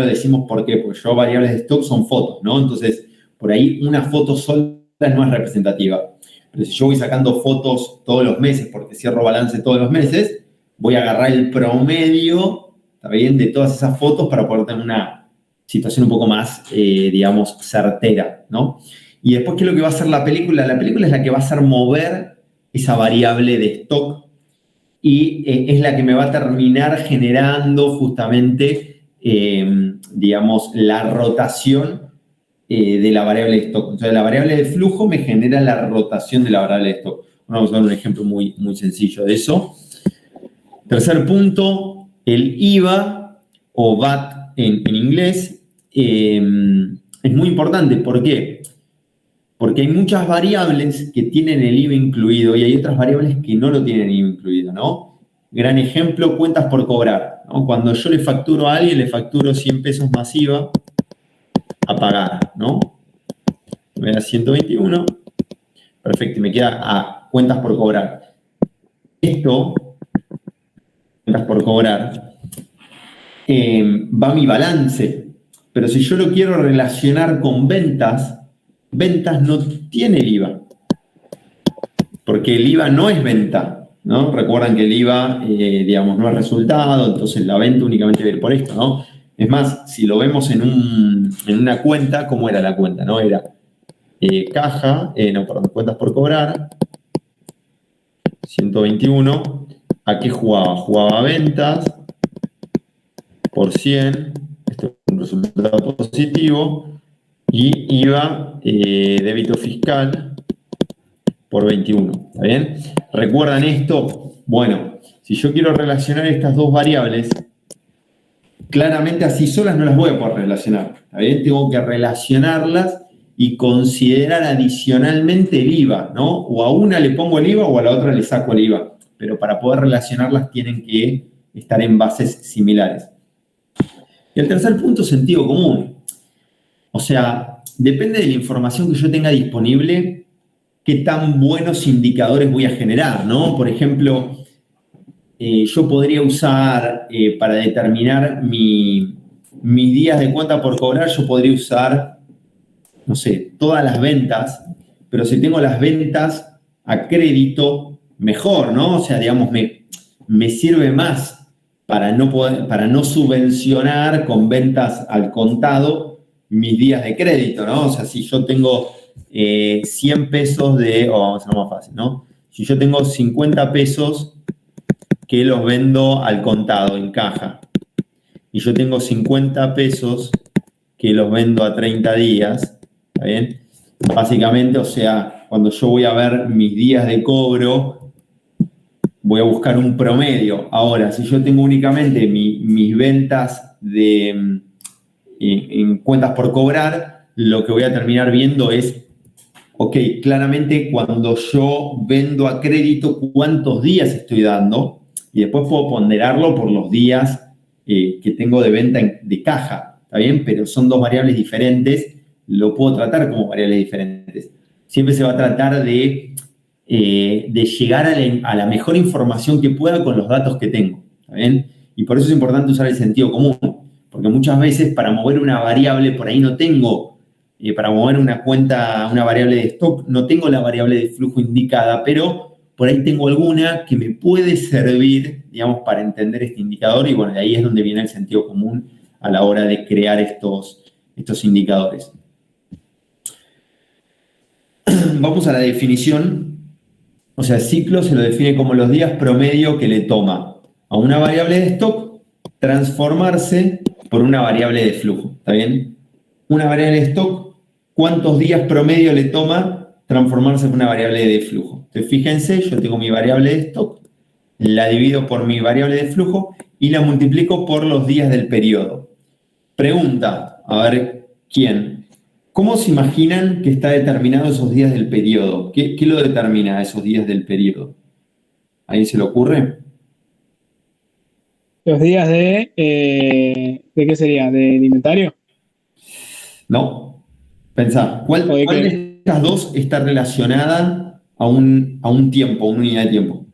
decimos por qué, porque yo variables de stock son fotos, ¿no? Entonces, por ahí una foto sola no es representativa. Pero si yo voy sacando fotos todos los meses, porque cierro balance todos los meses, voy a agarrar el promedio, ¿está bien?, de todas esas fotos para poder tener una situación un poco más, digamos, certera, ¿no? Y después, ¿qué es lo que va a hacer la película? La película es la que va a hacer mover esa variable de stock y es la que me va a terminar generando justamente, digamos, la rotación de la variable de stock. Entonces, la variable de flujo me genera la rotación de la variable de stock. Vamos a ver un ejemplo muy, muy sencillo de eso. Tercer punto, el IVA o VAT en inglés es muy importante. ¿Por qué? Porque hay muchas variables que tienen el IVA incluido y hay otras variables que no lo tienen IVA incluido, ¿no? Gran ejemplo, cuentas por cobrar, ¿no? Cuando yo le facturo a alguien, le facturo 100 pesos más IVA a pagar, ¿no? Me da 121. Perfecto, y me queda a cuentas por cobrar. Esto, cuentas por cobrar, va a mi balance. Pero si yo lo quiero relacionar con ventas no tiene el IVA. Porque el IVA no es venta, ¿no? Recuerdan que el IVA, digamos, no es resultado, entonces la venta únicamente va a ir por esto, ¿no? Es más, si lo vemos en una cuenta, ¿cómo era la cuenta, no? Era cuentas por cobrar, 121. ¿A qué jugaba? Jugaba a ventas por 100, esto es un resultado positivo, y IVA, débito fiscal, por 21, ¿está bien? ¿Recuerdan esto? Bueno, si yo quiero relacionar estas dos variables, claramente así solas no las voy a poder relacionar, ¿está bien? Tengo que relacionarlas y considerar adicionalmente el IVA, ¿no? O a una le pongo el IVA o a la otra le saco el IVA, pero para poder relacionarlas tienen que estar en bases similares. Y el tercer punto, sentido común. O sea, depende de la información que yo tenga disponible, qué tan buenos indicadores voy a generar, ¿no? Por ejemplo, yo podría usar, para determinar mis días de cuenta por cobrar, yo podría usar, no sé, todas las ventas, pero si tengo las ventas a crédito, mejor, ¿no? O sea, digamos, me sirve más para no subvencionar con ventas al contado mis días de crédito, ¿no? O sea, si yo tengo 100 pesos vamos a hacerlo más fácil, ¿no? Si yo tengo 50 pesos que los vendo al contado en caja y yo tengo 50 pesos que los vendo a 30 días, ¿está bien? Básicamente, o sea, cuando yo voy a ver mis días de cobro, voy a buscar un promedio. Ahora, si yo tengo únicamente mis ventas en cuentas por cobrar, lo que voy a terminar viendo es, ok, claramente cuando yo vendo a crédito, ¿cuántos días estoy dando? Y después puedo ponderarlo por los días que tengo de venta de caja, ¿está bien? Pero son dos variables diferentes, lo puedo tratar como variables diferentes. Siempre se va a tratar de llegar a la mejor información que pueda con los datos que tengo, ¿está bien? Y por eso es importante usar el sentido común, porque muchas veces para mover una variable por ahí no tengo, para mover una cuenta, una variable de stock, no tengo la variable de flujo indicada, pero por ahí tengo alguna que me puede servir, digamos, para entender este indicador y bueno, de ahí es donde viene el sentido común a la hora de crear estos indicadores. Vamos a la definición. O sea, ciclo se lo define como los días promedio que le toma a una variable de stock transformarse por una variable de flujo, ¿está bien? Una variable de stock, ¿cuántos días promedio le toma transformarse en una variable de flujo? Entonces, fíjense, yo tengo mi variable de stock, la divido por mi variable de flujo y la multiplico por los días del periodo. Pregunta, a ver, ¿quién? ¿Cómo se imaginan que está determinado esos días del periodo? ¿Qué lo determina esos días del periodo? ¿Ahí se le ocurre? Los días ¿de qué sería? ¿Del inventario? No. Pensá, ¿cuál ¿O de de qué? estas dos está relacionada a un tiempo, a una unidad de tiempo.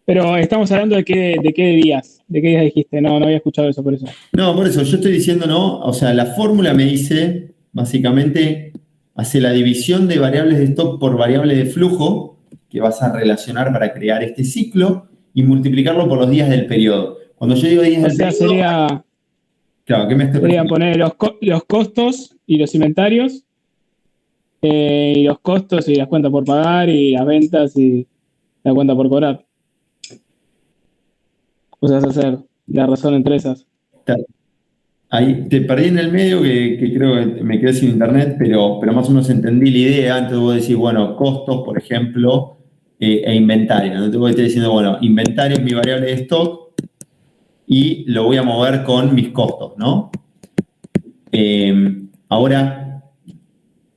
Pero estamos hablando de qué días. ¿De qué días dijiste? No había escuchado eso por eso. No, por eso yo estoy diciendo, no, o sea, la fórmula me dice, básicamente, hace la división de variables de stock por variables de flujo, que vas a relacionar para crear este ciclo, y multiplicarlo por los días del periodo. Cuando yo digo días O del sea, periodo, claro, ¿qué me estoy serían refiriendo? poner los costos y los inventarios, y los costos y las cuentas por pagar, y las ventas y la cuenta por cobrar. O sea, es hacer la razón entre esas. Ahí te perdí en el medio que creo que me quedé sin internet, pero más o menos entendí la idea. Entonces vos decís, bueno, costos, por ejemplo, e inventario. Entonces vos estás diciendo, bueno, inventario es mi variable de stock y lo voy a mover con mis costos, ¿no? Ahora,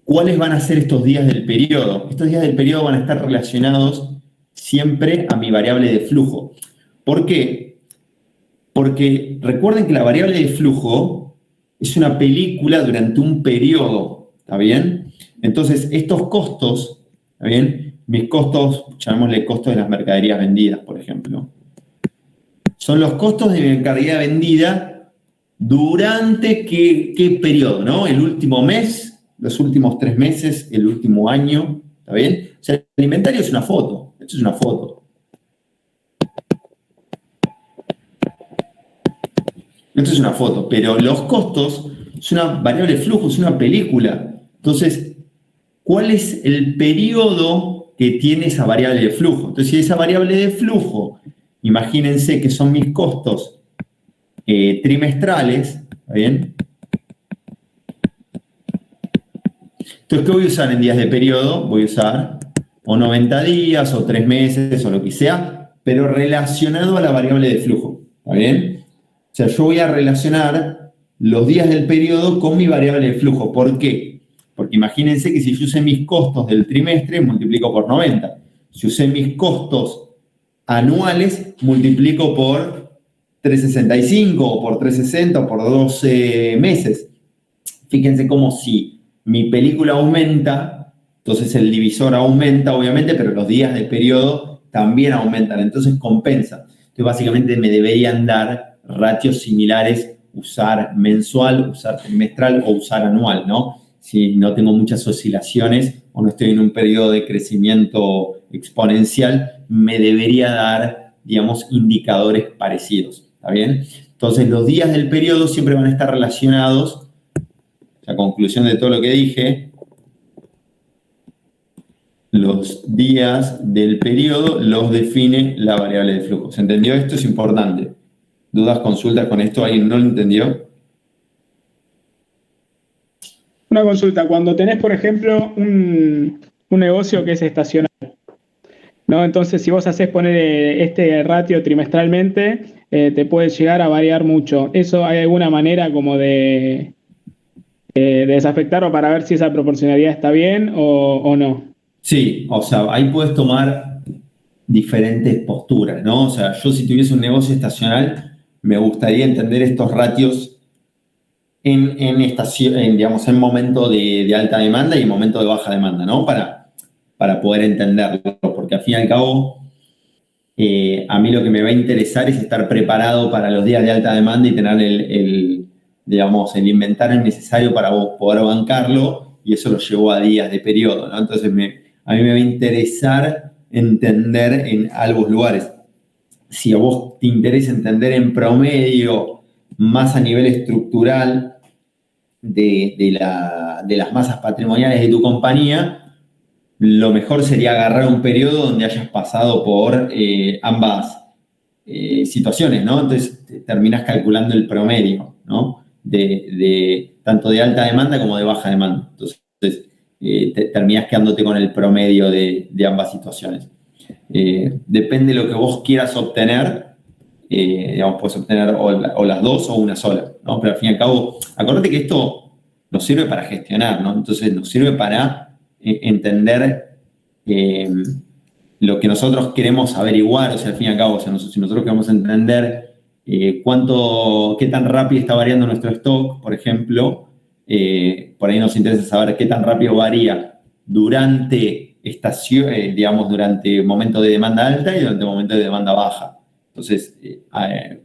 ¿cuáles van a ser estos días del periodo? Estos días del periodo van a estar relacionados siempre a mi variable de flujo. ¿Por qué? Porque recuerden que la variable de flujo es una película durante un periodo, ¿está bien? Entonces, estos costos, ¿está bien? Mis costos, llamémosle costos de las mercaderías vendidas, por ejemplo, son los costos de mi mercadería vendida durante qué periodo, ¿no? El último mes, los últimos 3 meses, el último año, ¿está bien? O sea, el inventario es una foto, esto es una foto. Esto es una foto, pero los costos es una variable de flujo, es una película. Entonces, ¿cuál es el periodo que tiene esa variable de flujo? Entonces, si esa variable de flujo, imagínense que son mis costos trimestrales, ¿está bien? Entonces, ¿qué voy a usar en días de periodo? Voy a usar o 90 días, o 3 meses, o lo que sea, pero relacionado a la variable de flujo, ¿está bien? O sea, yo voy a relacionar los días del periodo con mi variable de flujo. ¿Por qué? Porque imagínense que si yo usé mis costos del trimestre, multiplico por 90. Si usé mis costos anuales, multiplico por 365 o por 360 o por 12 meses. Fíjense como si mi película aumenta, entonces el divisor aumenta, obviamente, pero los días del periodo también aumentan, entonces compensa. Entonces, básicamente me deberían dar ratios similares, usar mensual, usar trimestral o usar anual, ¿no? Si no tengo muchas oscilaciones o no estoy en un periodo de crecimiento exponencial, me debería dar, digamos, indicadores parecidos, ¿está bien? Entonces, los días del periodo siempre van a estar relacionados, la conclusión de todo lo que dije, los días del periodo los define la variable de flujo. ¿Se entendió? Esto es importante. ¿Dudas, consultas con esto? ¿Alguien no lo entendió? Una consulta. Cuando tenés, por ejemplo, un negocio que es estacional, ¿no? Entonces, si vos hacés poner este ratio trimestralmente, te puede llegar a variar mucho. ¿Eso hay alguna manera como de desafectarlo para ver si esa proporcionalidad está bien o no? Sí, o sea, ahí puedes tomar diferentes posturas, ¿no? O sea, yo si tuviese un negocio estacional, me gustaría entender estos ratios digamos, en momento de alta demanda y en momento de baja demanda, ¿no? Para poder entenderlo, porque al fin y al cabo, a mí lo que me va a interesar es estar preparado para los días de alta demanda y tener digamos, el inventario necesario para poder bancarlo, y eso lo llevó a días de periodo, ¿no? Entonces, a mí me va a interesar entender en ambos lugares. Si a vos te interesa entender en promedio, más a nivel estructural de las masas patrimoniales de tu compañía, lo mejor sería agarrar un periodo donde hayas pasado por ambas situaciones, ¿no? Entonces terminás calculando el promedio, ¿no? Tanto de alta demanda como de baja demanda. Entonces terminás quedándote con el promedio de ambas situaciones. Depende de lo que vos quieras obtener, digamos, puedes obtener o las dos o una sola, ¿no? Pero al fin y al cabo, acuérdate que esto nos sirve para gestionar, ¿no? Entonces nos sirve para entender lo que nosotros queremos averiguar, o sea, al fin y al cabo, o sea, si nosotros queremos entender qué tan rápido está variando nuestro stock, por ejemplo, por ahí nos interesa saber qué tan rápido varía durante digamos, durante momentos de demanda alta y durante momentos de demanda baja. Entonces,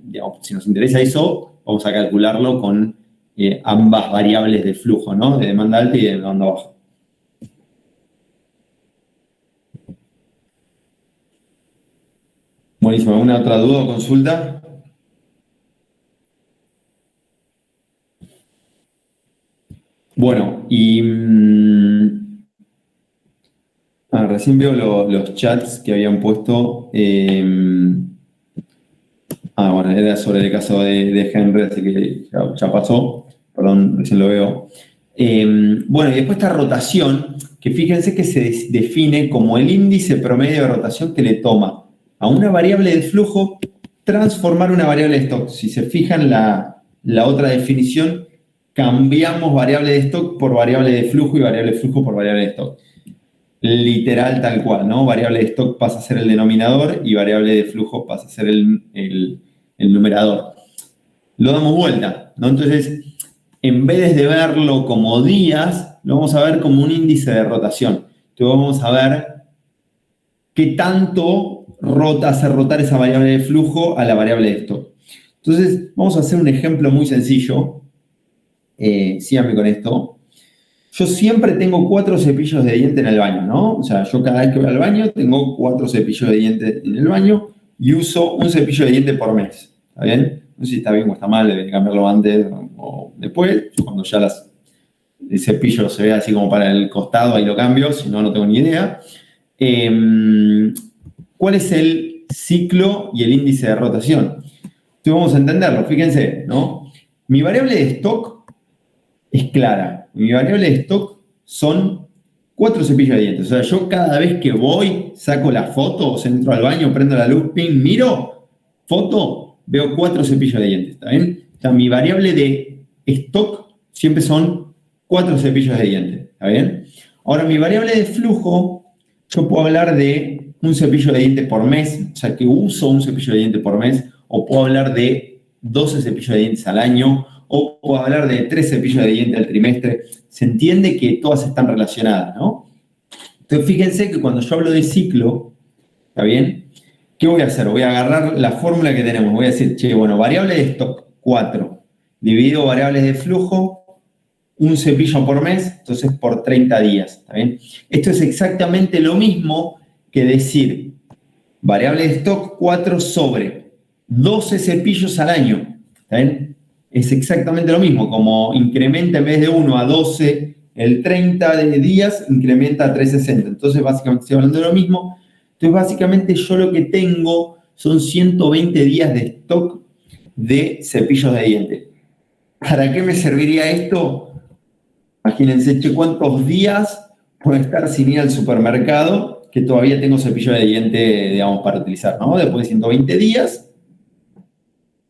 digamos, si nos interesa eso, vamos a calcularlo con ambas variables de flujo, ¿no? De demanda alta y de demanda baja. Buenísimo. ¿Alguna otra duda o consulta? Bueno, y recién veo los chats que habían puesto. Bueno, era sobre el caso de Henry, así que ya pasó. Perdón, recién lo veo. Bueno, y después esta rotación, que fíjense que se define como el índice promedio de rotación que le toma a una variable de flujo transformar una variable de stock. Si se fijan la otra definición, cambiamos variable de stock por variable de flujo y variable de flujo por variable de stock. Literal tal cual, ¿no? Variable de stock pasa a ser el denominador y variable de flujo pasa a ser el numerador. Lo damos vuelta, ¿no? Entonces, en vez de verlo como días, lo vamos a ver como un índice de rotación. Entonces vamos a ver qué tanto hace rotar esa variable de flujo a la variable de stock. Entonces, vamos a hacer un ejemplo muy sencillo. Síganme con esto. Yo siempre tengo 4 cepillos de diente en el baño, ¿no? O sea, yo cada vez que voy al baño tengo 4 cepillos de diente en el baño y uso un cepillo de diente por mes. ¿Está bien? No sé si está bien o está mal, debe cambiarlo antes o después. Cuando ya el cepillo se ve así como para el costado, ahí lo cambio, si no, no tengo ni idea. ¿Cuál es el ciclo y el índice de rotación? Entonces vamos a entenderlo, fíjense, ¿no? Mi variable de stock es clara. Mi variable de stock son 4 cepillos de dientes. O sea, yo cada vez que voy, saco la foto, o entro al baño, prendo la luz, ping, miro, foto, veo 4 cepillos de dientes, ¿está bien? O sea, mi variable de stock siempre son 4 cepillos de dientes, ¿está bien? Ahora, mi variable de flujo, yo puedo hablar de un cepillo de dientes por mes, o sea, que uso un cepillo de dientes por mes, o puedo hablar de 12 cepillos de dientes al año, o puedo hablar de 3 cepillos de dientes al trimestre. Se entiende que todas están relacionadas, ¿no? Entonces, fíjense que cuando yo hablo de ciclo, ¿está bien? ¿Qué voy a hacer? Voy a agarrar la fórmula que tenemos. Voy a decir, che, bueno, variable de stock, 4. Dividido variables de flujo, un cepillo por mes, entonces por 30 días, ¿está bien? Esto es exactamente lo mismo que decir variable de stock 4 sobre 12 cepillos al año, ¿está bien? Es exactamente lo mismo, como incrementa en vez de 1 a 12 el 30 de días, incrementa a 360. Entonces, básicamente estoy hablando de lo mismo. Entonces, básicamente yo lo que tengo son 120 días de stock de cepillos de dientes. ¿Para qué me serviría esto? Imagínense, che, ¿cuántos días puedo estar sin ir al supermercado que todavía tengo cepillo de diente, digamos, para utilizar, ¿no? Después de 120 días,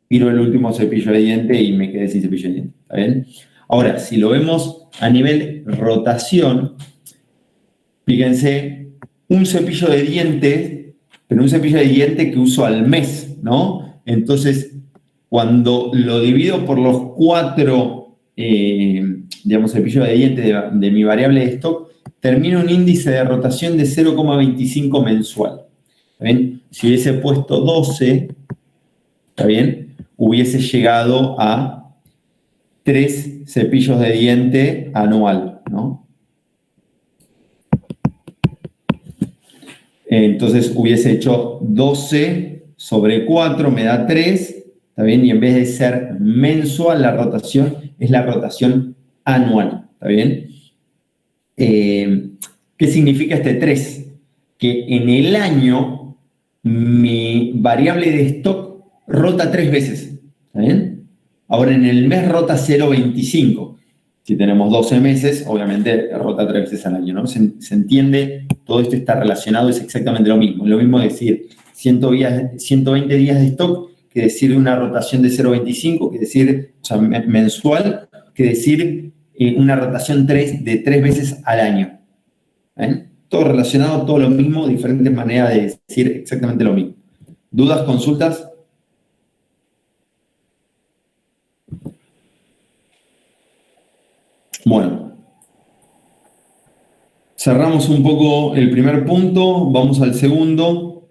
tiro el último cepillo de diente y me quedé sin cepillo de diente, ¿está bien? Ahora, si lo vemos a nivel rotación, fíjense, un cepillo de diente, pero un cepillo de diente que uso al mes, ¿no? Entonces, cuando lo divido por los 4, digamos, cepillos de diente de mi variable de stock, termina un índice de rotación de 0,25 mensual. ¿Está bien? Si hubiese puesto 12, ¿está bien? Hubiese llegado a 3 cepillos de diente anual, ¿no? Entonces hubiese hecho 12 sobre 4, me da 3, ¿está bien? Y en vez de ser mensual la rotación, es la rotación anual, ¿está bien? ¿Qué significa este 3? Que en el año mi variable de stock rota 3 veces, ¿está bien? Ahora en el mes rota 0,25. Si tenemos 12 meses, obviamente rota 3 veces al año, ¿no? Se entiende, todo esto está relacionado, es exactamente lo mismo. Es lo mismo decir 120 días de stock que decir una rotación de 0,25, que decir, o sea, mensual, que decir una rotación de 3 veces al año. ¿Ven? Todo relacionado, todo lo mismo, diferentes maneras de decir exactamente lo mismo. ¿Dudas, consultas? Bueno. cerramos un poco el primer punto, vamos al segundo.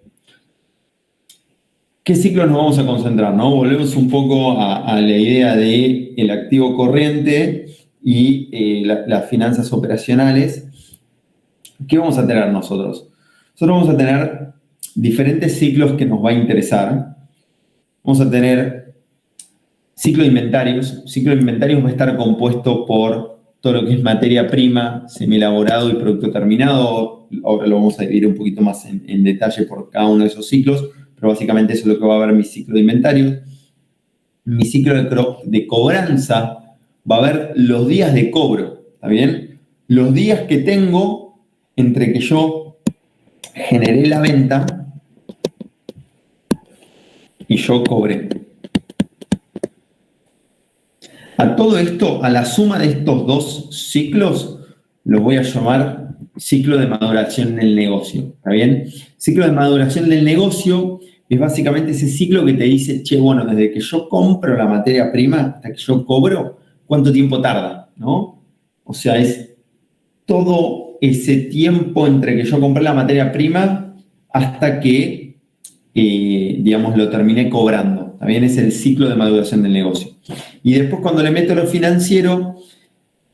¿Qué ciclos nos vamos a concentrar, no? Volvemos un poco a la idea del activo corriente y las finanzas operacionales. ¿Qué vamos a tener nosotros? Nosotros vamos a tener diferentes ciclos que nos va a interesar. Vamos a tener ciclo de inventarios. Ciclo de inventarios va a estar compuesto por todo lo que es materia prima, semielaborado y producto terminado. Ahora lo vamos a dividir un poquito más en detalle por cada uno de esos ciclos, pero básicamente eso es lo que va a haber mi ciclo de inventarios. Mi ciclo de cobranza va a haber los días de cobro, ¿está bien? Los días que tengo entre que yo generé la venta y yo cobré. A todo esto, a la suma de estos dos ciclos, los voy a llamar ciclo de maduración en el negocio, ¿está bien? Ciclo de maduración del negocio es básicamente ese ciclo que te dice, che, bueno, desde que yo compro la materia prima hasta que yo cobro, ¿cuánto tiempo tarda, no? O sea, es todo ese tiempo entre que yo compré la materia prima hasta que, digamos, lo terminé cobrando. También es el ciclo de maduración del negocio. Y después cuando le meto lo financiero,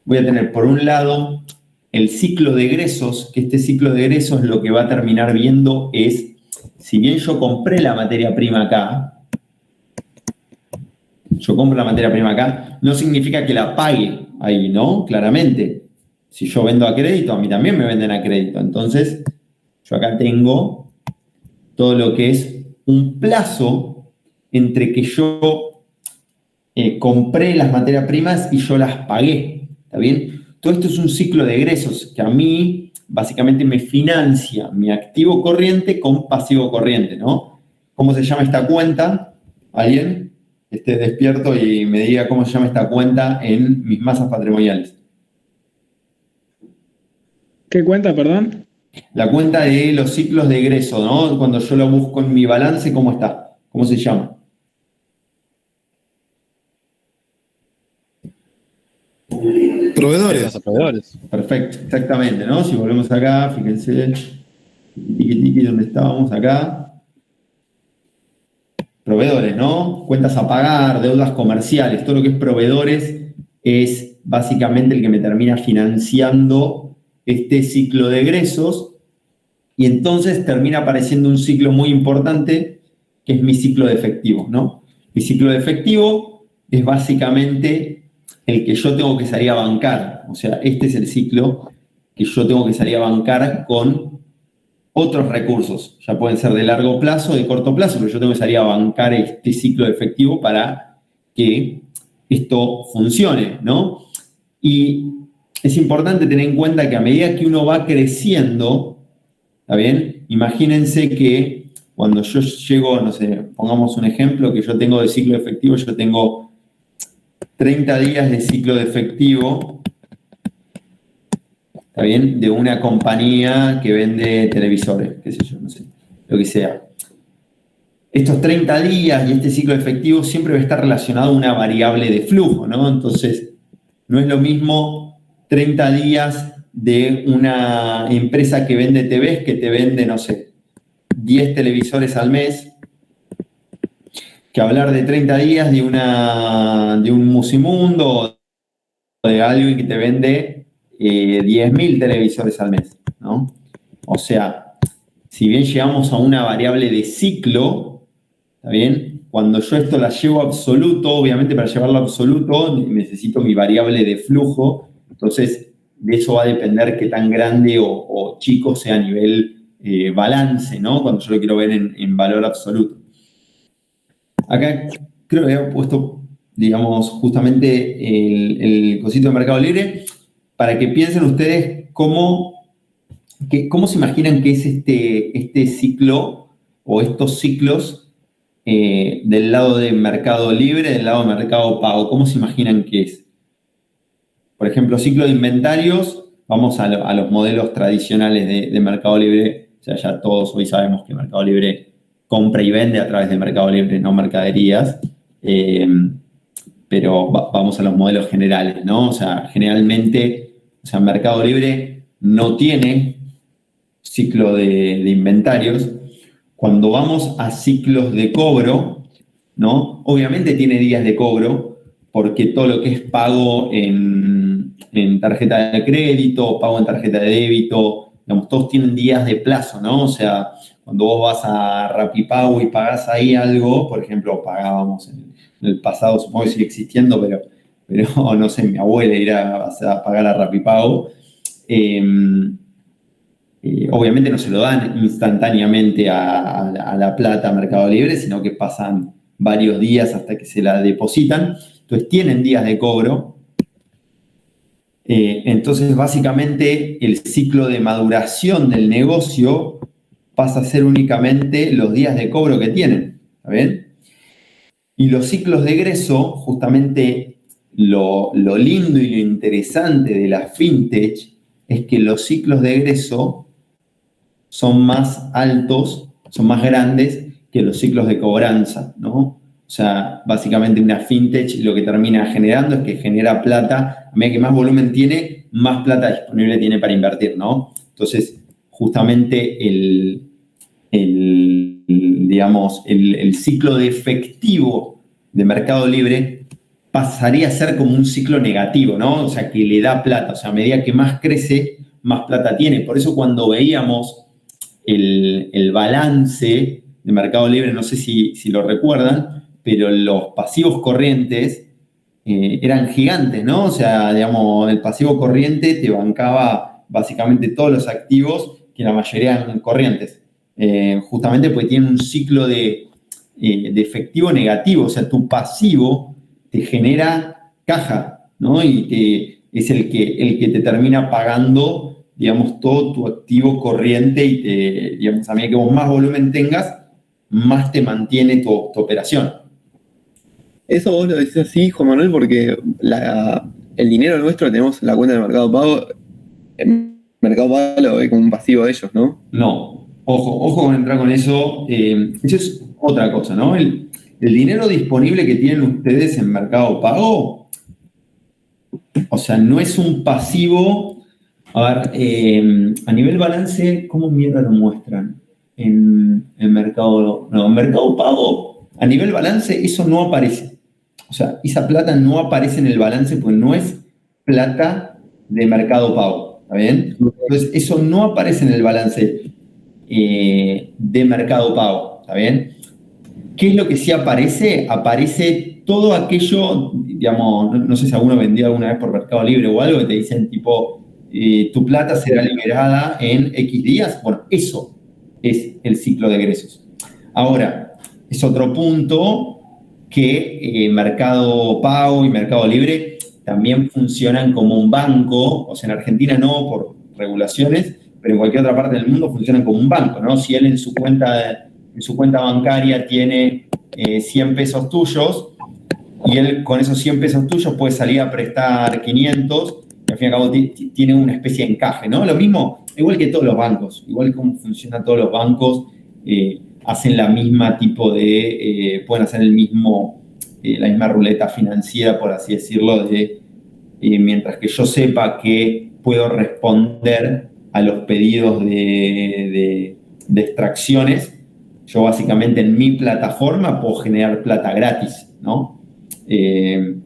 voy a tener por un lado el ciclo de egresos, que este ciclo de egresos lo que va a terminar viendo es, si bien yo compré la materia prima acá, no significa que la pague ahí, ¿no? Claramente. Si yo vendo a crédito, a mí también me venden a crédito. Entonces, yo acá tengo todo lo que es un plazo entre que yo compré las materias primas y yo las pagué, ¿está bien? Todo esto es un ciclo de egresos que a mí básicamente me financia mi activo corriente con pasivo corriente, ¿no? ¿Cómo se llama esta cuenta? ¿Alguien esté despierto y me diga cómo se llama esta cuenta en mis masas patrimoniales? ¿Qué cuenta, perdón? La cuenta de los ciclos de egreso, ¿no? Cuando yo lo busco en mi balance, ¿cómo está? ¿Cómo se llama? Proveedores. Proveedores. Perfecto, exactamente, ¿no? Si volvemos acá, fíjense, tiqui, ¿dónde estábamos? Acá. Proveedores, ¿no? Cuentas a pagar, deudas comerciales, todo lo que es proveedores es básicamente el que me termina financiando este ciclo de egresos, y entonces termina apareciendo un ciclo muy importante que es mi ciclo de efectivo, ¿no? Mi ciclo de efectivo es básicamente el que yo tengo que salir a bancar, o sea, este es el ciclo que yo tengo que salir a bancar con otros recursos, ya pueden ser de largo plazo, de corto plazo, pero yo tengo que salir a bancar este ciclo de efectivo para que esto funcione, ¿no? Y es importante tener en cuenta que a medida que uno va creciendo, ¿está bien? Imagínense que cuando yo llego, no sé, pongamos un ejemplo, que yo tengo de ciclo de efectivo, yo tengo 30 días de ciclo de efectivo, ¿está bien? De una compañía que vende televisores, qué sé yo, no sé, lo que sea. Estos 30 días y este ciclo de efectivo siempre va a estar relacionado a una variable de flujo, ¿no? Entonces, no es lo mismo 30 días de una empresa que vende TVs que te vende, no sé, 10 televisores al mes, que hablar de 30 días de un Musimundo o de alguien que te vende 10.000 televisores al mes, ¿no? O sea, si bien llegamos a una variable de ciclo, ¿está bien? Cuando yo esto la llevo a absoluto, obviamente para llevarlo a absoluto necesito mi variable de flujo, entonces de eso va a depender qué tan grande o chico sea a nivel balance, ¿no? Cuando yo lo quiero ver en valor absoluto. Acá creo que he puesto, digamos, justamente el cosito de Mercado Libre para que piensen ustedes cómo se imaginan que es este ciclo o estos ciclos del lado de Mercado Libre, del lado de Mercado Pago. ¿Cómo se imaginan que es? Por ejemplo, ciclo de inventarios, vamos a los modelos tradicionales de Mercado Libre. O sea, ya todos hoy sabemos que Mercado Libre compra y vende a través de Mercado Libre, no mercaderías. Pero vamos a los modelos generales, ¿no? O sea, generalmente, Mercado Libre no tiene ciclo de inventarios. Cuando vamos a ciclos de cobro, ¿no? Obviamente tiene días de cobro, porque todo lo que es pago en tarjeta de crédito, pago en tarjeta de débito, digamos, todos tienen días de plazo, ¿no? O sea, cuando vos vas a Rapipago y pagás ahí algo, por ejemplo, pagábamos en el pasado, supongo que sigue existiendo, pero no sé, mi abuela irá a pagar a Rapipago. Obviamente no se lo dan instantáneamente a La Plata, a Mercado Libre, sino que pasan varios días hasta que se la depositan. Entonces tienen días de cobro. Entonces básicamente el ciclo de maduración del negocio pasa a ser únicamente los días de cobro que tienen. ¿Está bien? Y los ciclos de egreso, justamente lo lindo y lo interesante de la fintech es que los ciclos de egreso son más altos, son más grandes que los ciclos de cobranza, ¿no? O sea, básicamente una fintech lo que termina generando es que genera plata, a medida que más volumen tiene, más plata disponible tiene para invertir, ¿no? Entonces, justamente digamos, el ciclo de efectivo de Mercado Libre pasaría a ser como un ciclo negativo, ¿no? O sea, que le da plata, o sea, a medida que más crece, más plata tiene. Por eso cuando veíamos el balance de Mercado Libre, no sé si lo recuerdan, pero los pasivos corrientes eran gigantes, ¿no? O sea, digamos, el pasivo corriente te bancaba básicamente todos los activos, que la mayoría eran corrientes, justamente porque tienen un ciclo de efectivo negativo, o sea, tu pasivo te genera caja, ¿no? Y es el que te termina pagando, digamos, todo tu activo corriente y digamos, a medida que vos más volumen tengas, más te mantiene tu operación. Eso vos lo decís así, Juan Manuel, porque el dinero nuestro lo tenemos en la cuenta de Mercado Pago. El Mercado Pago lo ve como un pasivo de ellos, ¿no? No, ojo con entrar con eso. Eso es otra cosa, ¿no? El dinero disponible que tienen ustedes en Mercado Pago, o sea, no es un pasivo. A ver, a nivel balance, ¿cómo mierda lo muestran en Mercado? No, en Mercado Pago, a nivel balance, eso no aparece. O sea, esa plata no aparece en el balance porque no es plata de Mercado Pago, ¿está bien? Entonces, eso no aparece en el balance de Mercado Pago, ¿está bien? ¿Qué es lo que sí aparece? Aparece todo aquello, digamos, no sé si alguno vendió alguna vez por Mercado Libre o algo, que te dicen tipo, tu plata será liberada en X días. Bueno, eso es el ciclo de egresos. Ahora, es otro punto que Mercado Pago y Mercado Libre también funcionan como un banco, o sea, en Argentina no por regulaciones, pero en cualquier otra parte del mundo funcionan como un banco, ¿no? Si él en su cuenta bancaria tiene 100 pesos tuyos y él con esos 100 pesos tuyos puede salir a prestar 500, y al fin y al cabo tiene una especie de encaje, ¿no? Lo mismo, igual que todos los bancos, igual como funcionan todos los bancos, hacen la misma tipo de, pueden hacer la misma ruleta financiera, por así decirlo, de mientras que yo sepa que puedo responder a los pedidos de extracciones, yo básicamente en mi plataforma puedo generar plata gratis, ¿no?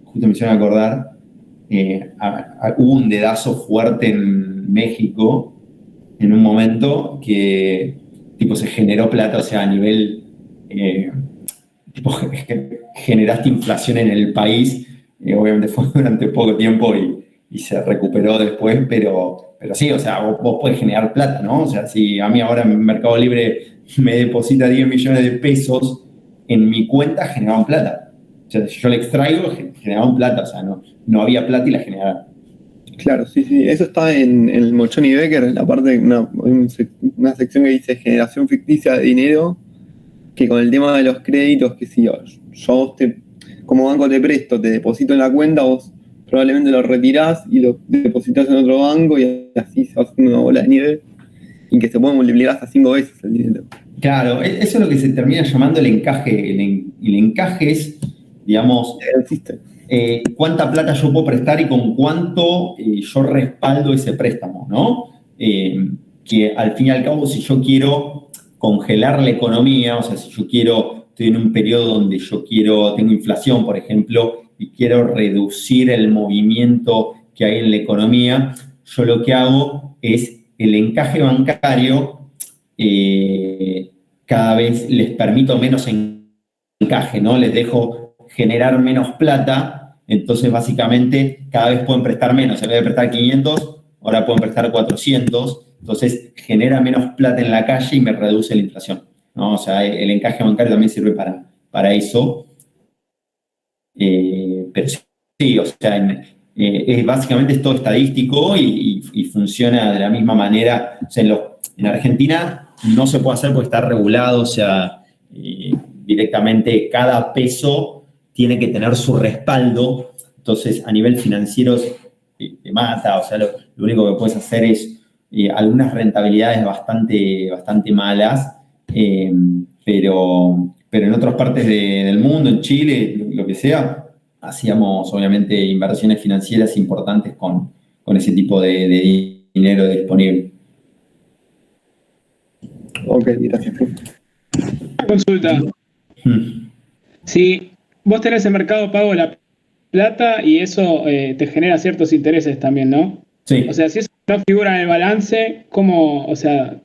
Justo me hicieron acordar, hubo un dedazo fuerte en México en un momento que tipo se generó plata, o sea, a nivel tipo generaste inflación en el país, obviamente fue durante poco tiempo y se recuperó después, pero sí, o sea, vos podés generar plata, ¿no? O sea, si a mí ahora en Mercado Libre me deposita 10 millones de pesos en mi cuenta, generaban plata. O sea, si yo la extraigo, generaban plata, o sea, no había plata y la generaban. Claro, sí, eso está en el Mochón y Becker, en la parte, una sección que dice generación ficticia de dinero, que con el tema de los créditos, que si yo como banco te presto, te deposito en la cuenta, vos probablemente lo retirás y lo depositas en otro banco y así se va haciendo una bola de nieve y que se puede multiplicar hasta 5 veces el dinero. Claro, eso es lo que se termina llamando el encaje. El encaje es, digamos, cuánta plata yo puedo prestar y con cuánto yo respaldo ese préstamo, ¿no? que al fin y al cabo, si yo quiero congelar la economía, o sea, si yo estoy en un periodo donde tengo inflación, por ejemplo, y quiero reducir el movimiento que hay en la economía, yo lo que hago es el encaje bancario, cada vez les permito menos encaje, ¿no? Les dejo generar menos plata, entonces básicamente cada vez pueden prestar menos. En vez de prestar 500, ahora pueden prestar 400, entonces genera menos plata en la calle y me reduce la inflación, ¿no? O sea, el encaje bancario también sirve para eso. Pero sí, o sea, básicamente es todo estadístico y funciona de la misma manera. O sea, en Argentina no se puede hacer porque está regulado, o sea, directamente cada peso tiene que tener su respaldo, entonces a nivel financiero te mata, o sea, lo único que puedes hacer es algunas rentabilidades bastante malas, pero en otras partes del mundo, en Chile, lo que sea, hacíamos obviamente inversiones financieras importantes con ese tipo de dinero disponible. Ok, gracias. Consulta. Si vos tenés en Mercado Pago la plata y eso te genera ciertos intereses también, ¿no? Sí. O sea, si eso no figura en el balance, ¿cómo, o sea,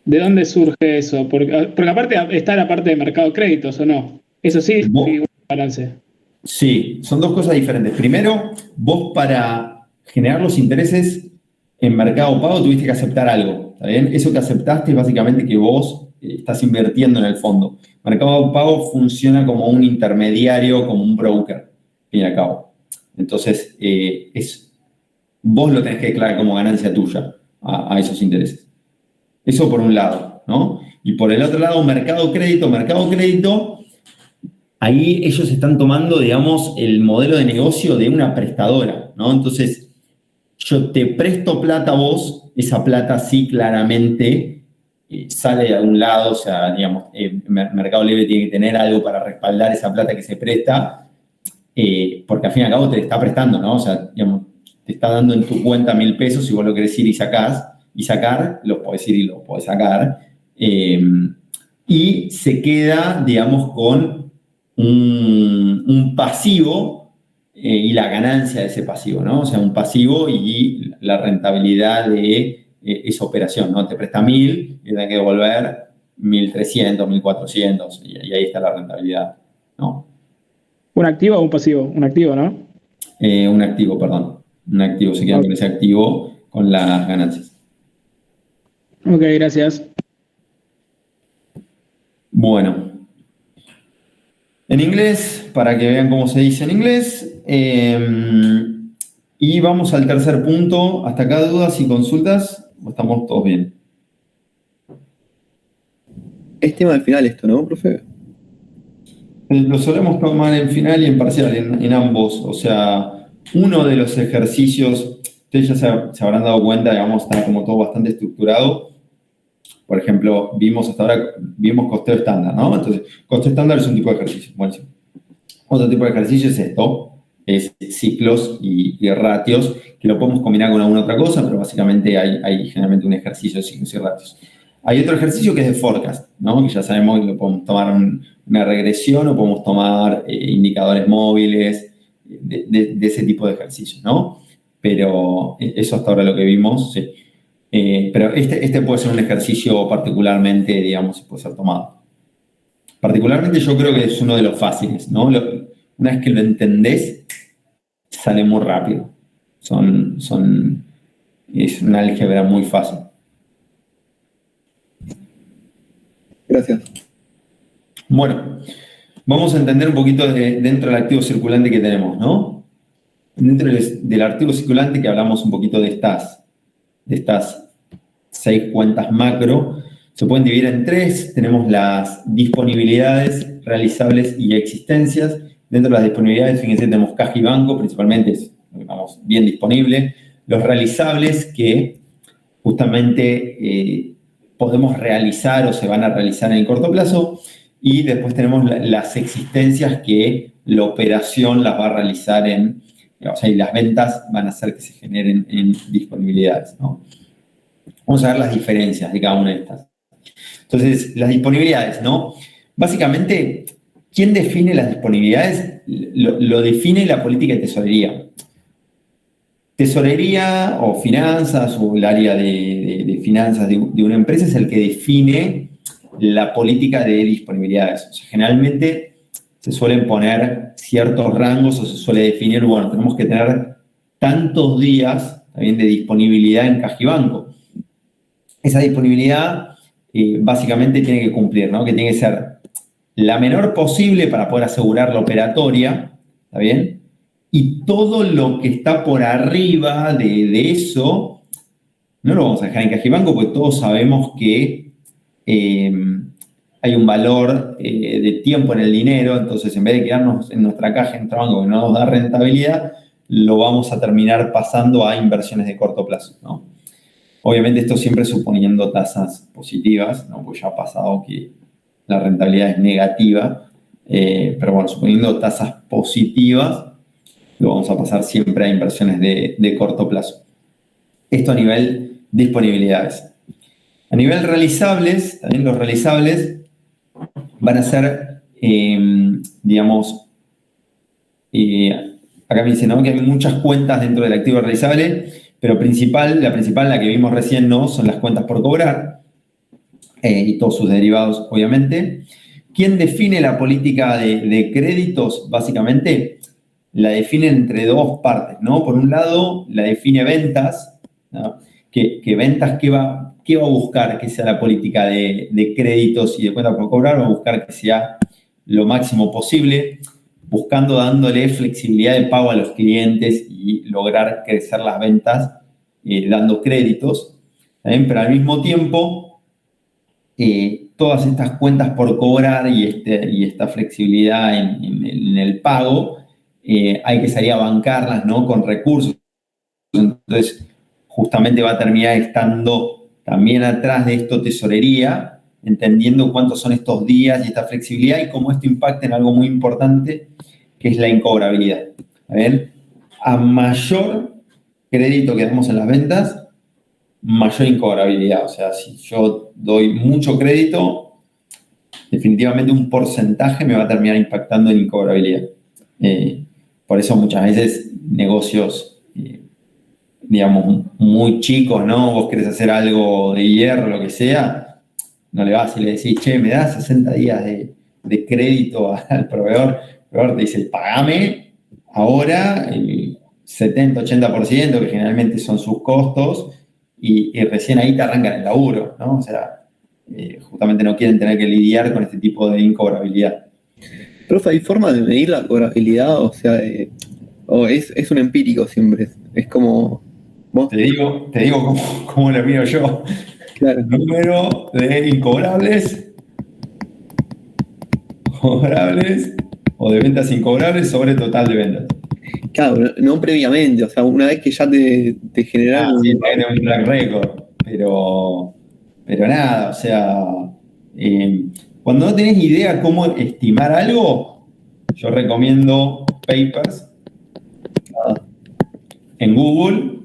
de dónde surge eso? Porque aparte está la parte de mercado créditos, ¿o no? Eso sí figura en el balance. Sí, son dos cosas diferentes. Primero, vos para generar los intereses en Mercado Pago tuviste que aceptar algo, ¿está bien? Eso que aceptaste es básicamente que vos estás invirtiendo en el fondo. Mercado Pago funciona como un intermediario, como un broker, al fin y al cabo. Entonces, vos lo tenés que declarar como ganancia tuya a esos intereses. Eso por un lado, ¿no? Y por el otro lado, Mercado Crédito, ahí ellos están tomando, digamos, el modelo de negocio de una prestadora, ¿no? Entonces, yo te presto plata a vos, esa plata sí claramente sale de algún lado, o sea, digamos, Mercado Libre tiene que tener algo para respaldar esa plata que se presta, porque al fin y al cabo te está prestando, ¿no? O sea, digamos, te está dando en tu cuenta 1.000 pesos, si vos lo querés ir y sacar, lo podés ir y lo podés sacar, y se queda, digamos, con un pasivo y la ganancia de ese pasivo, ¿no? O sea, un pasivo y la rentabilidad de esa operación, ¿no? Te presta 1.000 y tenés que devolver 1.300, 1.400 y ahí está la rentabilidad, ¿no? ¿Un activo o un pasivo? Un activo, ¿no? Un activo, perdón. Un activo, se queda con ese activo con las ganancias. Ok, gracias. Bueno. En inglés, para que vean cómo se dice en inglés. Y vamos al tercer punto. ¿Hasta acá dudas y consultas? ¿O estamos todos bien? Es tema al final esto, ¿no, profe? Lo solemos tomar en final y en parcial, en ambos. O sea, uno de los ejercicios, ustedes ya se habrán dado cuenta, digamos, está como todo bastante estructurado. Por ejemplo, hasta ahora vimos costeo estándar, ¿no? Entonces, costeo estándar es un tipo de ejercicio. Buenísimo. Otro tipo de ejercicio es esto, es ciclos y ratios, que lo podemos combinar con alguna otra cosa, pero básicamente hay generalmente un ejercicio de ciclos y ratios. Hay otro ejercicio que es de forecast, ¿no? Que ya sabemos que lo podemos tomar una regresión o podemos tomar indicadores móviles, de ese tipo de ejercicios, ¿no? Pero eso hasta ahora lo que vimos, sí. Pero este puede ser un ejercicio particularmente, digamos, puede ser tomado. Particularmente yo creo que es uno de los fáciles, ¿no? Una vez que lo entendés, sale muy rápido. Es una álgebra muy fácil. Gracias. Bueno, vamos a entender un poquito dentro del activo circulante que tenemos, ¿no? Dentro del activo circulante que hablamos un poquito de estas 6 cuentas macro, se pueden dividir en 3. Tenemos las disponibilidades, realizables y existencias. Dentro de las disponibilidades, fíjense, tenemos caja y banco, principalmente es, digamos, bien disponible. Los realizables que justamente podemos realizar o se van a realizar en el corto plazo. Y después tenemos las existencias que la operación las va a realizar y las ventas van a hacer que se generen en disponibilidades, ¿no? Vamos a ver las diferencias de cada una de estas. Entonces, las disponibilidades, ¿no? Básicamente, ¿quién define las disponibilidades? Lo define la política de tesorería. Tesorería o finanzas o el área de finanzas de una empresa es el que define la política de disponibilidades. O sea, generalmente se suelen poner ciertos rangos o se suele definir, bueno, tenemos que tener tantos días también de disponibilidad en caja y banco. Esa disponibilidad básicamente tiene que cumplir, ¿no? Que tiene que ser la menor posible para poder asegurar la operatoria, ¿está bien? Y todo lo que está por arriba de eso, no lo vamos a dejar en caja y banco porque todos sabemos que hay un valor de tiempo en el dinero, entonces en vez de quedarnos en nuestra caja, en nuestro banco que no nos da rentabilidad, lo vamos a terminar pasando a inversiones de corto plazo, ¿no? Obviamente esto siempre suponiendo tasas positivas, ¿no? Pues ya ha pasado que la rentabilidad es negativa, pero bueno, suponiendo tasas positivas, lo vamos a pasar siempre a inversiones de corto plazo. Esto a nivel disponibilidades. A nivel realizables, también los realizables van a ser, digamos, acá me dice, ¿no? Que hay muchas cuentas dentro del activo realizable, pero la principal, la que vimos recién, ¿no? Son las cuentas por cobrar y todos sus derivados, obviamente. ¿Quién define la política de créditos? Básicamente, la define entre dos partes, ¿no? Por un lado, la define ventas, ¿no? Que ventas, ¿qué va a buscar que sea la política de créditos y de cuentas por cobrar? Va a buscar que sea lo máximo posible, dándole flexibilidad de pago a los clientes y lograr crecer las ventas dando créditos. ¿También? Pero al mismo tiempo, todas estas cuentas por cobrar y esta flexibilidad en el pago, hay que salir a bancarlas, ¿no? Con recursos. Entonces, justamente va a terminar estando también atrás de esto tesorería, entendiendo cuántos son estos días y esta flexibilidad y cómo esto impacta en algo muy importante, que es la incobrabilidad. A ver, a mayor crédito que damos en las ventas, mayor incobrabilidad. O sea, si yo doy mucho crédito, definitivamente un porcentaje me va a terminar impactando en incobrabilidad. Por eso muchas veces negocios, digamos, muy chicos, ¿no? Vos querés hacer algo de hierro, lo que sea, no le vas y le decís, che, me das 60 días de crédito al proveedor. El proveedor te dice, pagame ahora el 70-80%, que generalmente son sus costos, y recién ahí te arrancan el laburo, ¿no? O sea, justamente no quieren tener que lidiar con este tipo de incobrabilidad. Profe, ¿hay forma de medir la cobrabilidad? O sea, o es un empírico siempre. Es como. ¿Vos? Te digo cómo lo miro yo. Claro. Número de incobrables, cobrables o de ventas incobrables sobre total de ventas. Claro, no previamente, o sea, una vez que ya te generaron. Sí, tiene un track record, pero nada, o sea, cuando no tenés idea cómo estimar algo, yo recomiendo papers en Google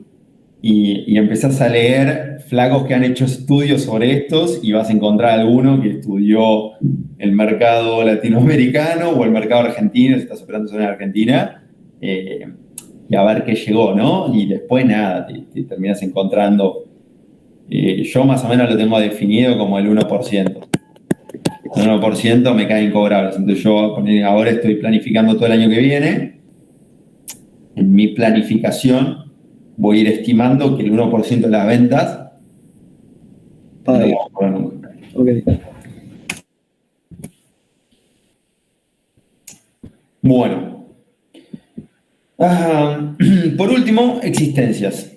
y empezás a leer flacos que han hecho estudios sobre estos y vas a encontrar alguno que estudió el mercado latinoamericano o el mercado argentino, si estás operando solo en Argentina, y a ver qué llegó, ¿no? Y después nada, te terminas encontrando. Yo más o menos lo tengo definido como el 1%. El 1% me caen incobrables. Entonces yo ahora estoy planificando todo el año que viene. En mi planificación voy a ir estimando que el 1% de las ventas no lo vamos a cobrar nunca. Okay. Bueno. Por último, existencias.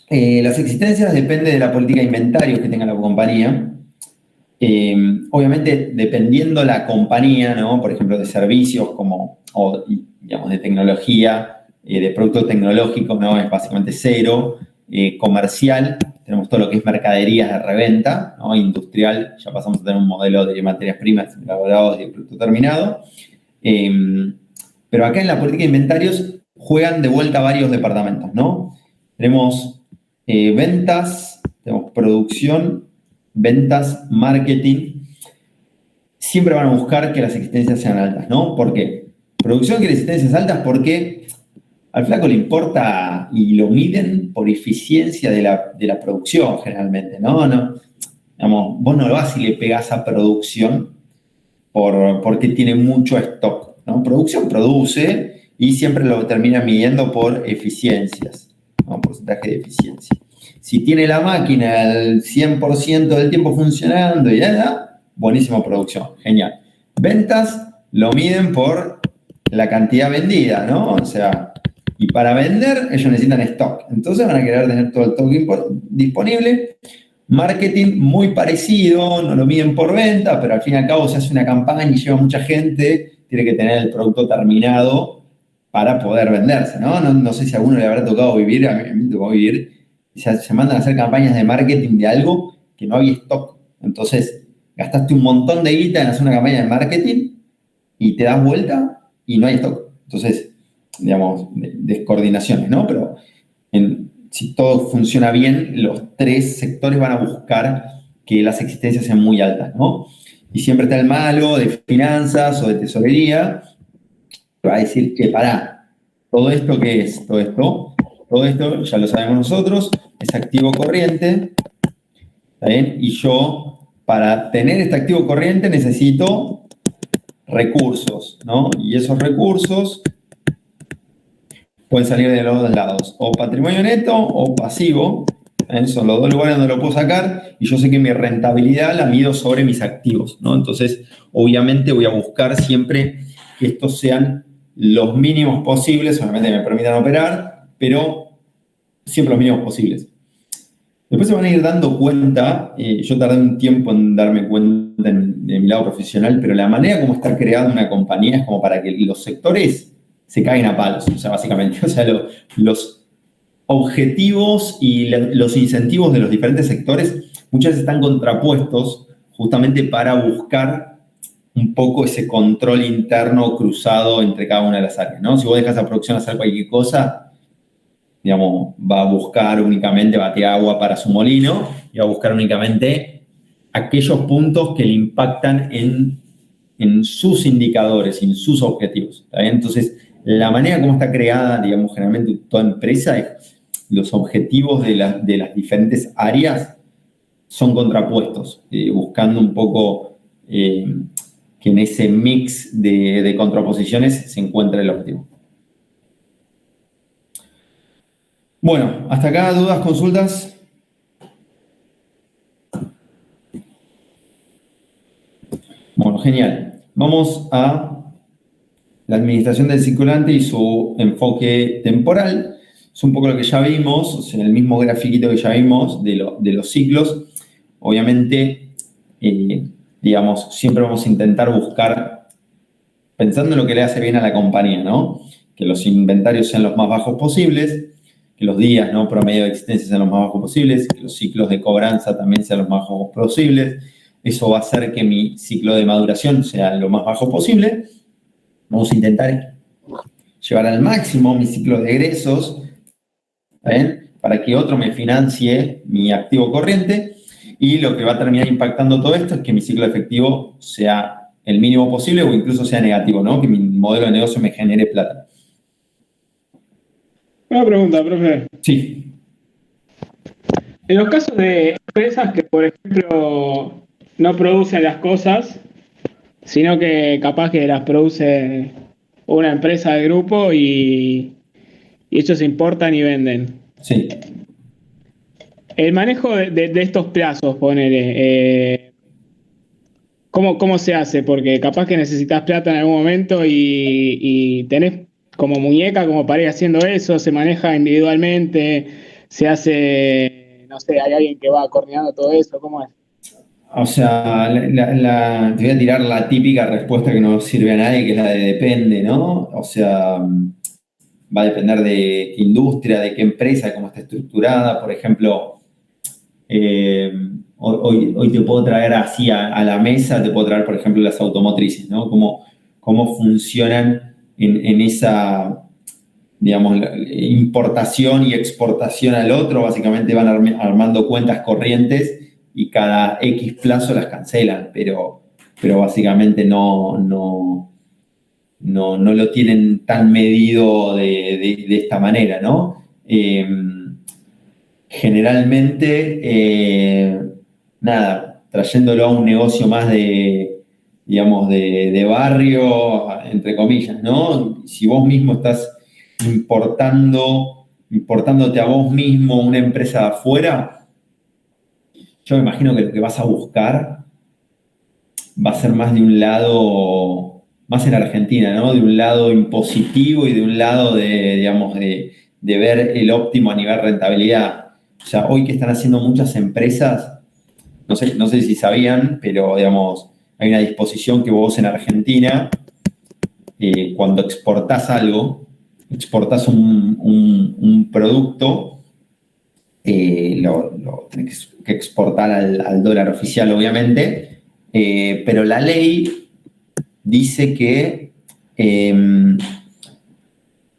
Las existencias dependen de la política de inventarios que tenga la compañía. Obviamente, dependiendo la compañía, ¿no? Por ejemplo, de servicios o digamos, de tecnología, de producto tecnológico, ¿no? Es básicamente cero. Comercial, tenemos todo lo que es mercaderías de reventa, ¿no? Industrial, ya pasamos a tener un modelo de materias primas elaborados y de producto terminado. Pero acá en la política de inventarios juegan de vuelta varios departamentos, ¿no? Tenemos ventas, tenemos producción, ventas, marketing, siempre van a buscar que las existencias sean altas, ¿no? ¿Por qué? Producción quiere existencias altas porque al flaco le importa y lo miden por eficiencia de la producción generalmente, ¿no? Digamos, vos no lo vas y le pegás a producción porque tiene mucho stock, ¿no? Producción produce y siempre lo termina midiendo por eficiencias, ¿no? Porcentaje de eficiencia. Si tiene la máquina el 100% del tiempo funcionando y ya, buenísima producción, genial. Ventas lo miden por la cantidad vendida, ¿no? O sea, y para vender ellos necesitan stock. Entonces van a querer tener todo el stock disponible. Marketing muy parecido, no lo miden por venta, pero al fin y al cabo se hace una campaña y lleva mucha gente, tiene que tener el producto terminado para poder venderse, ¿no? No sé si a alguno le habrá tocado vivir, a mí me tocó vivir, se mandan a hacer campañas de marketing de algo que no había stock. Entonces, gastaste un montón de guita en hacer una campaña de marketing y te das vuelta y no hay stock. Entonces, digamos, descoordinaciones, ¿no? Pero si todo funciona bien, los tres sectores van a buscar que las existencias sean muy altas, ¿no? Y siempre está el malo de finanzas o de tesorería, que va a decir que pará, ¿todo esto qué es? Todo esto ya lo sabemos nosotros, es activo corriente, ¿está bien? Y yo, para tener este activo corriente, necesito recursos, ¿no? Y esos recursos pueden salir de los dos lados, o patrimonio neto o pasivo, son los dos lugares donde lo puedo sacar, y yo sé que mi rentabilidad la mido sobre mis activos, ¿no? Entonces, obviamente voy a buscar siempre que estos sean los mínimos posibles, solamente me permitan operar, pero siempre los mínimos posibles. Después se van a ir dando cuenta, yo tardé un tiempo en darme cuenta de mi lado profesional, pero la manera como está creada una compañía es como para que los sectores se caigan a palos, o sea, básicamente. O sea, los objetivos y los incentivos de los diferentes sectores muchas veces están contrapuestos justamente para buscar un poco ese control interno cruzado entre cada una de las áreas, ¿no? Si vos dejas a producción hacer cualquier cosa, digamos, va a buscar únicamente batear agua para su molino y va a buscar únicamente aquellos puntos que le impactan en sus indicadores, en sus objetivos, ¿está bien? Entonces, la manera como está creada, digamos, generalmente toda empresa es los objetivos de las diferentes áreas son contrapuestos, buscando un poco que en ese mix de contraposiciones se encuentre el objetivo. Bueno, hasta acá, ¿dudas, consultas? Bueno, genial. Vamos a la administración del circulante y su enfoque temporal. Es un poco lo que ya vimos, o sea, el mismo grafiquito que ya vimos de los ciclos. Obviamente, digamos, siempre vamos a intentar buscar, pensando en lo que le hace bien a la compañía, ¿no? Que los inventarios sean los más bajos posibles, que los días, ¿no?, promedio de existencia sean los más bajos posibles, que los ciclos de cobranza también sean los más bajos posibles. Eso va a hacer que mi ciclo de maduración sea lo más bajo posible. Vamos a intentar llevar al máximo mi ciclo de egresos, ¿bien?, para que otro me financie mi activo corriente, y lo que va a terminar impactando todo esto es que mi ciclo efectivo sea el mínimo posible o incluso sea negativo, ¿no? Que mi modelo de negocio me genere plata. Una pregunta, profe. Sí. En los casos de empresas que, por ejemplo, no producen las cosas, sino que capaz que las produce una empresa de grupo y ellos importan y venden. Sí. El manejo de estos plazos, ponele, ¿cómo se hace? Porque capaz que necesitas plata en algún momento y tenés como muñeca, como para ir haciendo eso, se maneja individualmente, se hace, no sé, hay alguien que va coordinando todo eso, ¿cómo es? O sea, te voy a tirar la típica respuesta que no sirve a nadie, que es la de depende, ¿no? O sea, va a depender de qué industria, de qué empresa, de cómo está estructurada. Por ejemplo, hoy te puedo traer así a la mesa, te puedo traer, por ejemplo, las automotrices, ¿no? Cómo funcionan en esa, digamos, importación y exportación al otro, básicamente van armando cuentas corrientes y cada X plazo las cancelan, pero básicamente no lo tienen tan medido de esta manera, ¿no? Generalmente, nada, trayéndolo a un negocio más digamos, de barrio, entre comillas, ¿no? Si vos mismo estás importándote a vos mismo una empresa de afuera, yo me imagino que lo que vas a buscar va a ser más de un lado, más en Argentina, ¿no? De un lado impositivo y de un lado digamos, de ver el óptimo a nivel rentabilidad. O sea, hoy que están haciendo muchas empresas, no sé si sabían, pero digamos, hay una disposición que vos en Argentina, cuando exportás algo, exportás un producto, lo tenés que exportar al dólar oficial, obviamente, pero la ley dice que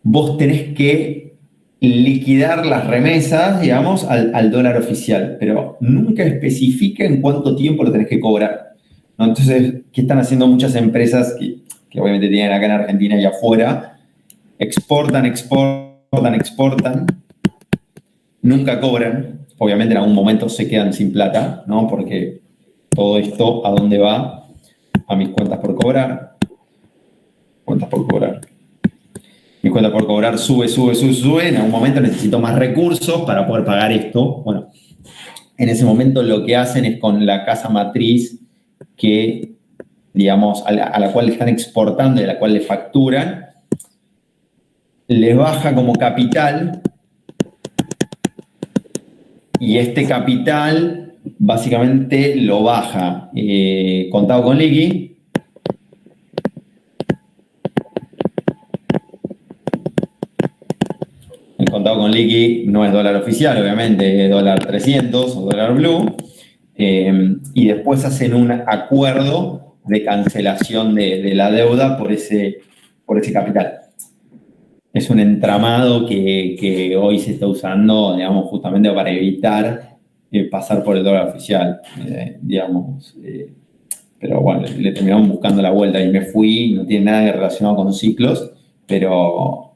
vos tenés que liquidar las remesas, digamos, al dólar oficial, pero nunca especifica en cuánto tiempo lo tenés que cobrar, ¿no? Entonces, ¿qué están haciendo muchas empresas que obviamente tienen acá en Argentina y afuera? Exportan, nunca cobran, obviamente en algún momento se quedan sin plata, ¿no? Porque todo esto, ¿a dónde va? A mis cuentas por cobrar. Cuentas por cobrar. Mi cuenta por cobrar sube. En algún momento necesito más recursos para poder pagar esto. Bueno, en ese momento lo que hacen es con la casa matriz que, digamos, a la cual le están exportando y a la cual le facturan, les baja como capital y este capital básicamente lo baja contado con liqui. El contado con liqui no es dólar oficial, obviamente, es dólar 300 o dólar blue. Y después hacen un acuerdo de cancelación de la deuda por ese capital. Es un entramado que hoy se está usando, digamos, justamente para evitar pasar por el dólar oficial, digamos. Pero bueno, le terminamos buscando la vuelta y me fui, no tiene nada relacionado con ciclos, pero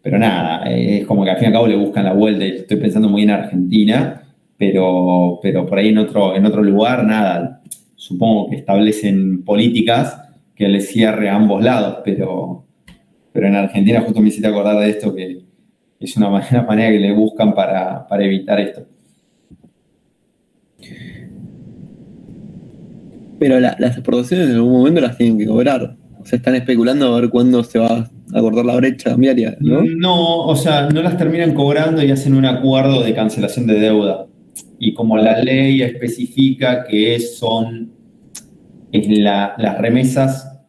nada, es como que al fin y al cabo le buscan la vuelta y estoy pensando muy en Argentina, pero por ahí en otro lugar, nada, supongo que establecen políticas que les cierre a ambos lados, pero en Argentina justo me hiciste acordar de esto, que es una manera que le buscan para evitar esto. Pero las exportaciones en algún momento las tienen que cobrar. O sea, están especulando a ver cuándo se va a cortar la brecha cambiaria, ¿no? No, o sea, no las terminan cobrando y hacen un acuerdo de cancelación de deuda. Y como la ley especifica que las remesas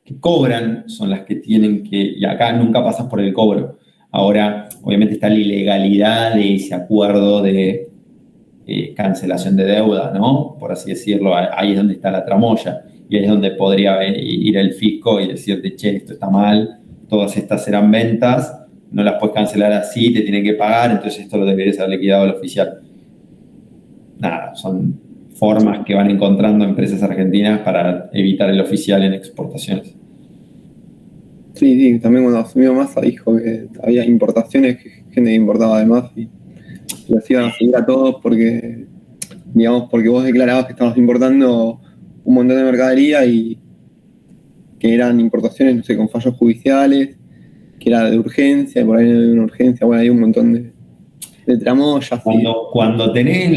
que cobran son las que tienen y acá nunca pasas por el cobro. Ahora, obviamente está la ilegalidad de ese acuerdo de cancelación de deuda, ¿no? Por así decirlo, ahí es donde está la tramoya. Y ahí es donde podría ir el fisco y decirte, che, esto está mal, todas estas serán ventas, no las puedes cancelar así, te tienen que pagar, entonces esto lo deberías haber liquidado al oficial. Nada, son formas que van encontrando empresas argentinas para evitar el oficial en exportaciones. Sí, también cuando asumió Massa dijo que había importaciones, que gente que importaba además y los iban a seguir a todos porque vos declarabas que estabas importando un montón de mercadería y que eran importaciones, no sé, con fallos judiciales, que era de urgencia, y por ahí no hay una urgencia, bueno, hay un montón de tramoyas. Cuando tenés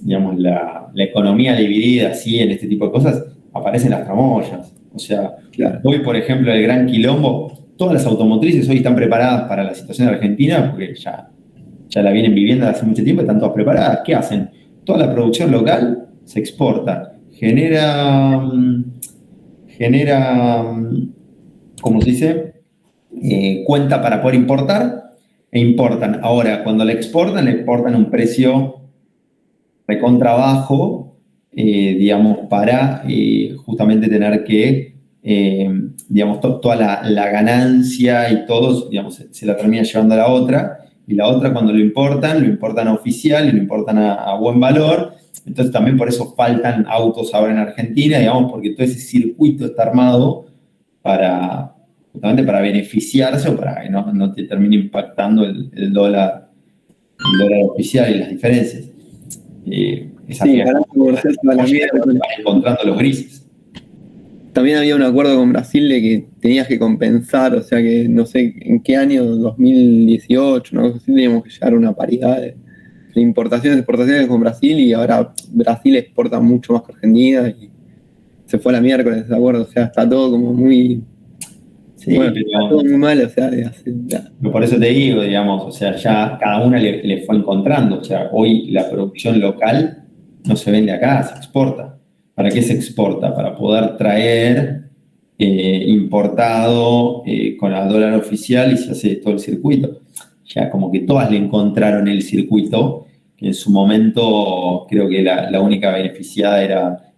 digamos, la economía dividida así en este tipo de cosas, aparecen las tramoyas. O sea, claro. Hoy, por ejemplo, el gran quilombo, todas las automotrices hoy están preparadas para la situación de Argentina porque ya la vienen viviendo desde hace mucho tiempo y están todas preparadas. ¿Qué hacen? Toda la producción local se exporta. Genera, ¿cómo se dice? Cuenta para poder importar e importan. Ahora, cuando le exportan un precio recontra bajo, digamos, para justamente tener que digamos, toda la ganancia y todo, digamos, se la termina llevando a la otra, y la otra cuando lo importan a oficial y lo importan a buen valor. Entonces también por eso faltan autos ahora en Argentina, digamos, porque todo ese circuito está armado justamente para beneficiarse o para que no te termine impactando el dólar oficial y las diferencias. Esa Sí, ganancia comercial se va a la mierda. van encontrando los grises. También había un acuerdo con Brasil de que tenías que compensar, o sea que no sé en qué año, 2018, una cosa así, teníamos que llegar a una paridad de importaciones y exportaciones con Brasil, y ahora Brasil exporta mucho más que Argentina y se fue a la miércoles ese acuerdo, o sea, está todo como muy... Sí, bueno, pero está todo muy mal, o sea, ya. por eso te digo, digamos, o sea, ya cada una le fue encontrando. O sea, hoy la producción local no se vende acá, se exporta. ¿Para qué se exporta? Para poder traer importado con el dólar oficial y se hace todo el circuito. Ya como que todas le encontraron el circuito, que en su momento creo que la única beneficiada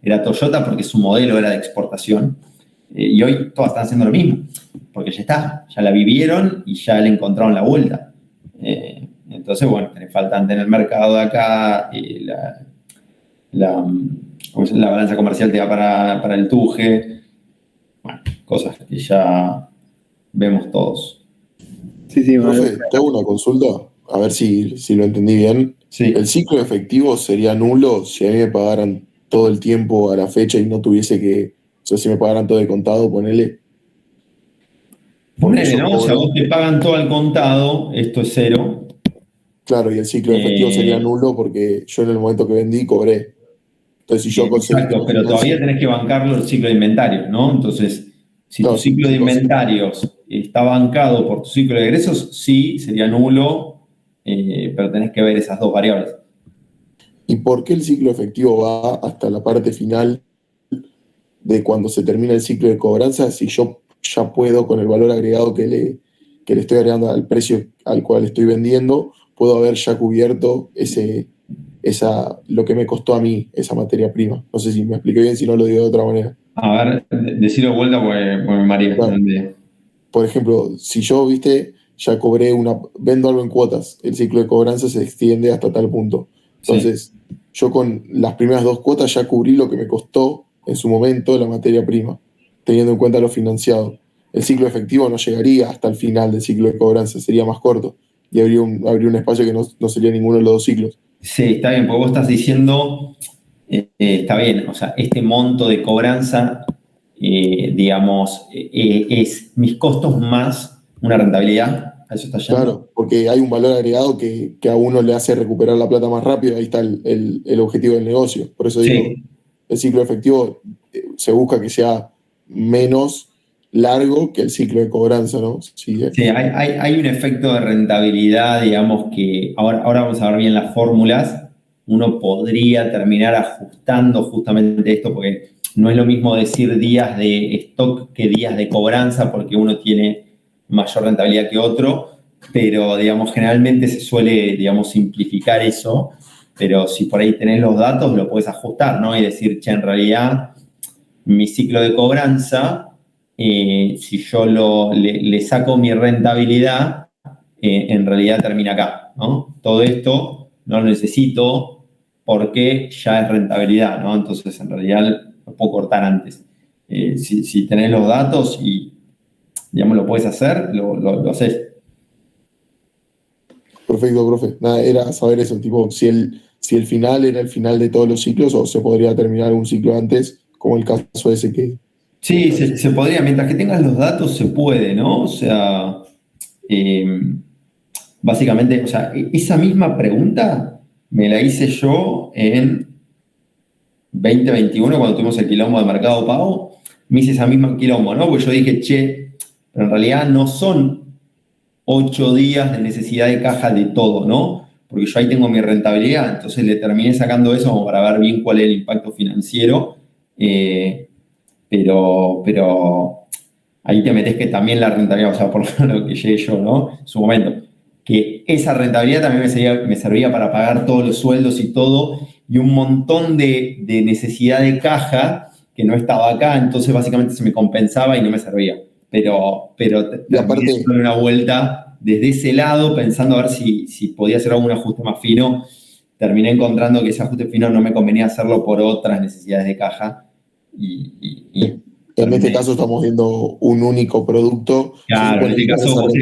era Toyota porque su modelo era de exportación. Y hoy todas están haciendo lo mismo, porque ya está, ya la vivieron y ya le encontraron la vuelta. Entonces, bueno, faltan en el mercado de acá la balanza comercial te da para el tuje, bueno, cosas que ya vemos todos. Sí, bueno. Profe, te hago una consulta, a ver si lo entendí bien. Sí. ¿El ciclo efectivo sería nulo si a mí me pagaran todo el tiempo a la fecha y no tuviese que, o sea, si me pagaran todo de contado, ponele? Ponele, ¿no? O sea, vos te pagan todo al contado, esto es cero. Claro, y el ciclo efectivo sería nulo porque yo en el momento que vendí cobré. Entonces, si yo conseguí... Exacto, pero todavía tenés que bancarlo el ciclo de inventarios, ¿no? Entonces, si tu ciclo de inventarios está bancado por tu ciclo de egresos, sí, sería nulo, pero tenés que ver esas dos variables. ¿Y por qué el ciclo efectivo va hasta la parte final de cuando se termina el ciclo de cobranza si yo ya puedo, con el valor agregado que le estoy agregando al precio al cual estoy vendiendo, puedo haber ya cubierto lo que me costó a mí esa materia prima? No sé si me expliqué bien, si no lo digo de otra manera. A ver, decirlo de vuelta porque me mareé. Claro. Por ejemplo, si yo, ya cobré vendo algo en cuotas, el ciclo de cobranza se extiende hasta tal punto. Entonces, yo con las primeras 2 cuotas ya cubrí lo que me costó en su momento la materia prima, teniendo en cuenta lo financiado. El ciclo efectivo no llegaría hasta el final del ciclo de cobranza, sería más corto y habría un espacio que no sería ninguno de los 2 ciclos. Sí, está bien, porque vos estás diciendo, está bien, o sea, este monto de cobranza, digamos, es mis costos más una rentabilidad. ¿A eso está yendo? Claro, porque hay un valor agregado que a uno le hace recuperar la plata más rápido, ahí está el objetivo del negocio. Por eso digo, el ciclo efectivo se busca que sea menos largo que el ciclo de cobranza, ¿no? Sí, hay un efecto de rentabilidad, digamos, que ahora vamos a ver bien las fórmulas. Uno podría terminar ajustando justamente esto, porque no es lo mismo decir días de stock que días de cobranza, porque uno tiene mayor rentabilidad que otro, pero, digamos, generalmente se suele, digamos, simplificar eso, pero si por ahí tenés los datos, lo puedes ajustar, ¿no? Y decir, che, en realidad, mi ciclo de cobranza, si yo le saco mi rentabilidad, en realidad termina acá, ¿no? Todo esto no lo necesito porque ya es rentabilidad, ¿no? Entonces, en realidad, lo puedo cortar antes. Si tenés los datos y, digamos, lo puedes hacer, lo haces. Perfecto, profe. Nada, era saber eso, tipo, si el final era el final de todos los ciclos o se podría terminar un ciclo antes, como el caso ese que... Sí, se podría. Mientras que tengas los datos, se puede, ¿no? O sea, básicamente, o sea, esa misma pregunta me la hice yo en 2021, cuando tuvimos el quilombo de Mercado Pago. Me hice esa misma quilombo, ¿no? Porque yo dije, che, pero en realidad no son 8 días de necesidad de caja de todo, ¿no? Porque yo ahí tengo mi rentabilidad, entonces le terminé sacando eso como para ver bien cuál es el impacto financiero, pero ahí te metes que también la rentabilidad, o sea, por lo que llegué yo, ¿no? En su momento, que esa rentabilidad también me servía para pagar todos los sueldos y todo, y un montón de necesidad de caja que no estaba acá, entonces básicamente se me compensaba y no me servía. Pero Y aparte- terminé dando una vuelta desde ese lado, pensando a ver si podía hacer algún ajuste más fino. Terminé encontrando que ese ajuste fino no me convenía hacerlo por otras necesidades de caja. Y En este caso estamos viendo un único producto. claro, en este caso vos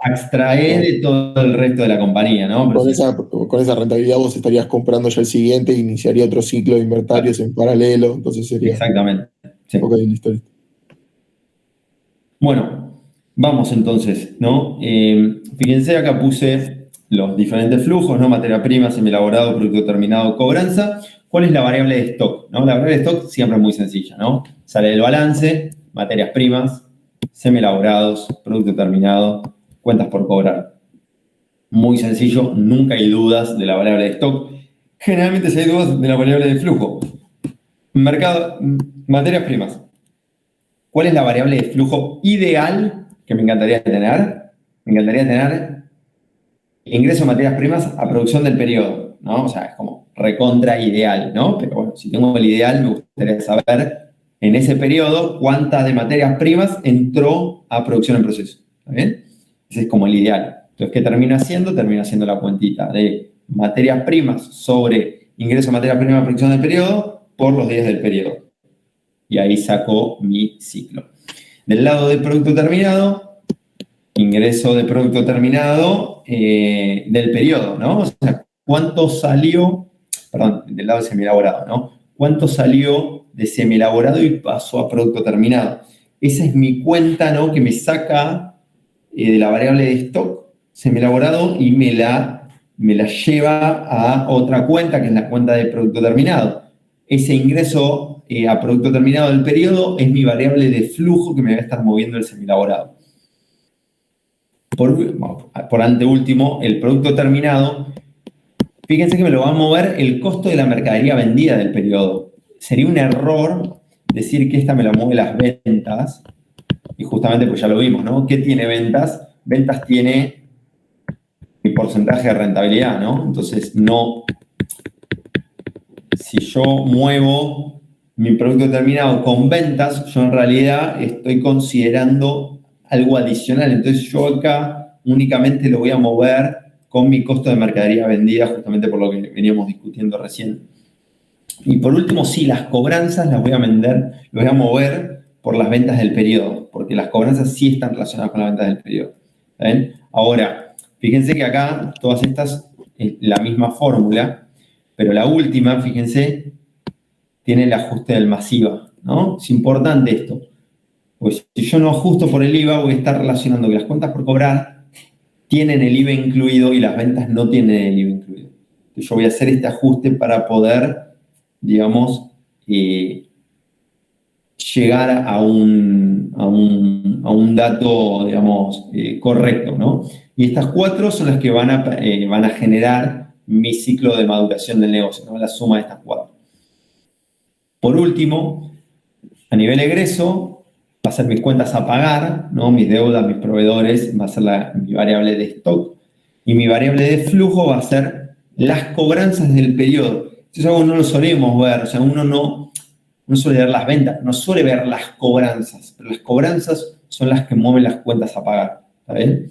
abstraés de todo el resto de la compañía, ¿no? Pero Con esa rentabilidad vos estarías comprando ya el siguiente, iniciaría otro ciclo de inventarios en paralelo, entonces sería... exactamente. Sí. Ok, listo. Bueno, vamos entonces, ¿no? Fíjense, acá puse los diferentes flujos, ¿no? Materia prima, semielaborado, producto terminado, cobranza. ¿Cuál es la variable de stock? ¿No? La variable de stock siempre es muy sencilla, ¿no? Sale del balance, materias primas, semielaborados, producto terminado, cuentas por cobrar. Muy sencillo, nunca hay dudas de la variable de stock. Generalmente si hay dudas de la variable de flujo. Mercado, materias primas. ¿Cuál es la variable de flujo ideal que me encantaría tener? Me encantaría tener ingreso de materias primas a producción del periodo, ¿no? O sea, es como recontra ideal, ¿no? Pero bueno, si tengo el ideal, me gustaría saber en ese periodo cuántas de materias primas entró a producción en proceso. ¿Está bien? Ese es como el ideal. Entonces, ¿qué termino haciendo? Termino haciendo la cuentita de materias primas sobre ingreso de materias primas a producción del periodo por los días del periodo. Y ahí saco mi ciclo. Del lado del producto terminado, ingreso de producto terminado del periodo, ¿no? O sea, ¿cuánto salió, perdón, del lado de semielaborado, ¿no? ¿Cuánto salió de semielaborado y pasó a producto terminado? Esa es mi cuenta, ¿no? Que me saca de la variable de stock semielaborado y me la lleva a otra cuenta, que es la cuenta de producto terminado. Ese ingreso a producto terminado del periodo es mi variable de flujo que me va a estar moviendo el semielaborado. Por anteúltimo, el producto terminado, fíjense que me lo va a mover el costo de la mercadería vendida del periodo. Sería un error decir que esta me la mueve las ventas, y justamente pues ya lo vimos, ¿no? ¿Qué tiene ventas? Ventas tiene mi porcentaje de rentabilidad, ¿no? Entonces, no... Si yo muevo mi producto terminado con ventas, yo en realidad estoy considerando algo adicional. Entonces yo acá únicamente lo voy a mover con mi costo de mercadería vendida, justamente por lo que veníamos discutiendo recién. Y por último, sí, las cobranzas las voy a mover por las ventas del periodo, porque las cobranzas sí están relacionadas con las ventas del periodo. ¿Ven? Ahora, fíjense que acá todas estas es la misma fórmula, pero la última, fíjense, tiene el ajuste del masiva, ¿no? Es importante esto. Pues si yo no ajusto por el IVA, voy a estar relacionando que las cuentas por cobrar tienen el IVA incluido y las ventas no tienen el IVA incluido. Entonces yo voy a hacer este ajuste para poder, digamos, llegar a un dato, digamos, correcto, ¿no? Y estas cuatro son las que van a generar mi ciclo de maduración del negocio, ¿no? La suma de estas cuatro. Por último, a nivel egreso, va a ser mis cuentas a pagar, ¿no? Mis deudas, mis proveedores, va a ser mi variable de stock. Y mi variable de flujo va a ser las cobranzas del periodo. Eso es algo que no lo solemos ver, o sea, uno no suele ver las ventas, no suele ver las cobranzas, pero las cobranzas son las que mueven las cuentas a pagar, ¿está bien?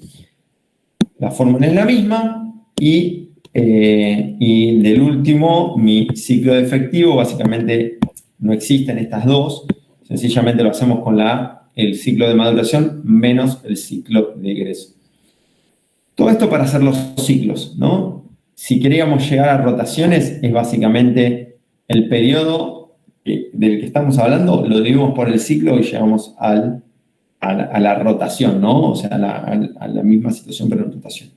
La fórmula es la misma y del último, mi ciclo de efectivo, básicamente no existen estas dos, sencillamente lo hacemos con el ciclo de maduración menos el ciclo de egreso. Todo esto para hacer los ciclos, ¿no? Si queríamos llegar a rotaciones, es básicamente el periodo del que estamos hablando, lo dividimos por el ciclo y llegamos a la rotación, ¿no? O sea, a la misma situación, pero en rotación.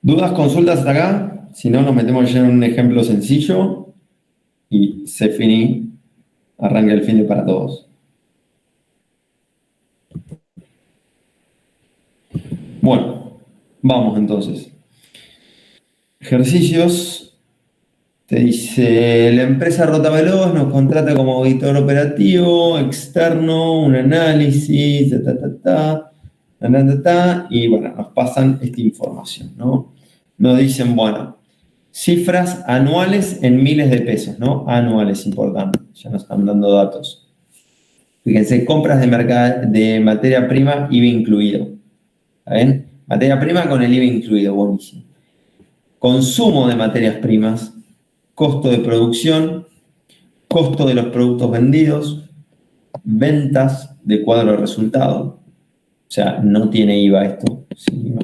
¿Dudas, consultas hasta acá? Si no, nos metemos ya en un ejemplo sencillo y se finí, arranca el fin de para todos. Bueno, vamos entonces. Ejercicios. Te dice, la empresa Rotaveloz nos contrata como auditor operativo, externo, un análisis, y bueno, nos pasan esta información, ¿no? Nos dicen, bueno, cifras anuales en miles de pesos, ¿no? Anuales, importante. Ya nos están dando datos. Fíjense, compras de materia prima, IVA incluido. ¿Está bien? Materia prima con el IVA incluido, buenísimo. Consumo de materias primas, costo de producción, costo de los productos vendidos, ventas de cuadro de resultado. O sea, no tiene IVA esto, sin IVA.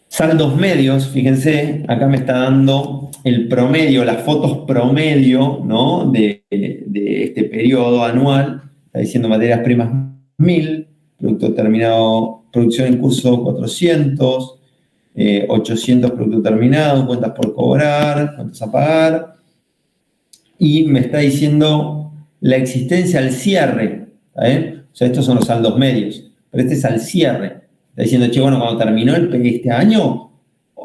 Saldos medios, fíjense, acá me está dando el promedio, las fotos promedio, ¿no? de este periodo anual. Está diciendo materias primas 1000, producto terminado, producción en curso 400, 800 producto terminado, cuentas por cobrar, cuentas a pagar. Y me está diciendo la existencia al cierre, ¿está bien? O sea, estos son los saldos medios, pero este es al cierre. Está diciendo, che, bueno, cuando terminó este año,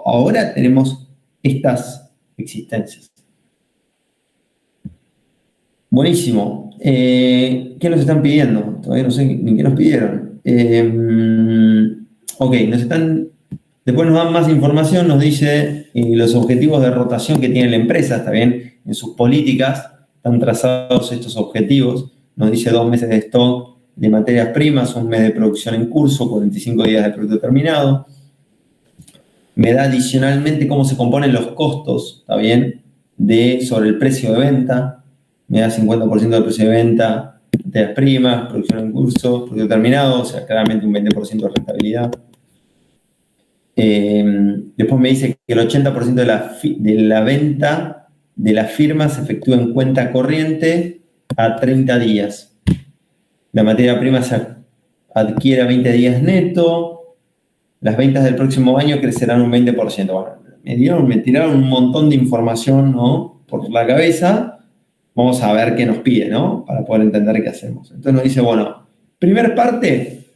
ahora tenemos estas existencias. Buenísimo. ¿Qué nos están pidiendo? Todavía no sé ni qué nos pidieron. Ok, después nos dan más información, nos dice los objetivos de rotación que tiene la empresa, ¿está bien? En sus políticas están trazados estos objetivos. Nos dice 2 meses de stock de materias primas, 1 mes de producción en curso, 45 días de producto terminado. Me da adicionalmente cómo se componen los costos, ¿está bien? Sobre el precio de venta. Me da 50% del precio de venta, materias primas, producción en curso, producto terminado, o sea, claramente un 20% de rentabilidad. Después me dice que el 80% de la venta de la firma se efectúa en cuenta corriente a 30 días. La materia prima se adquiere a 20 días neto. Las ventas del próximo año crecerán un 20%. Bueno, me tiraron un montón de información, ¿no? Por la cabeza. Vamos a ver qué nos pide, ¿no? Para poder entender qué hacemos. Entonces nos dice, bueno, primer parte,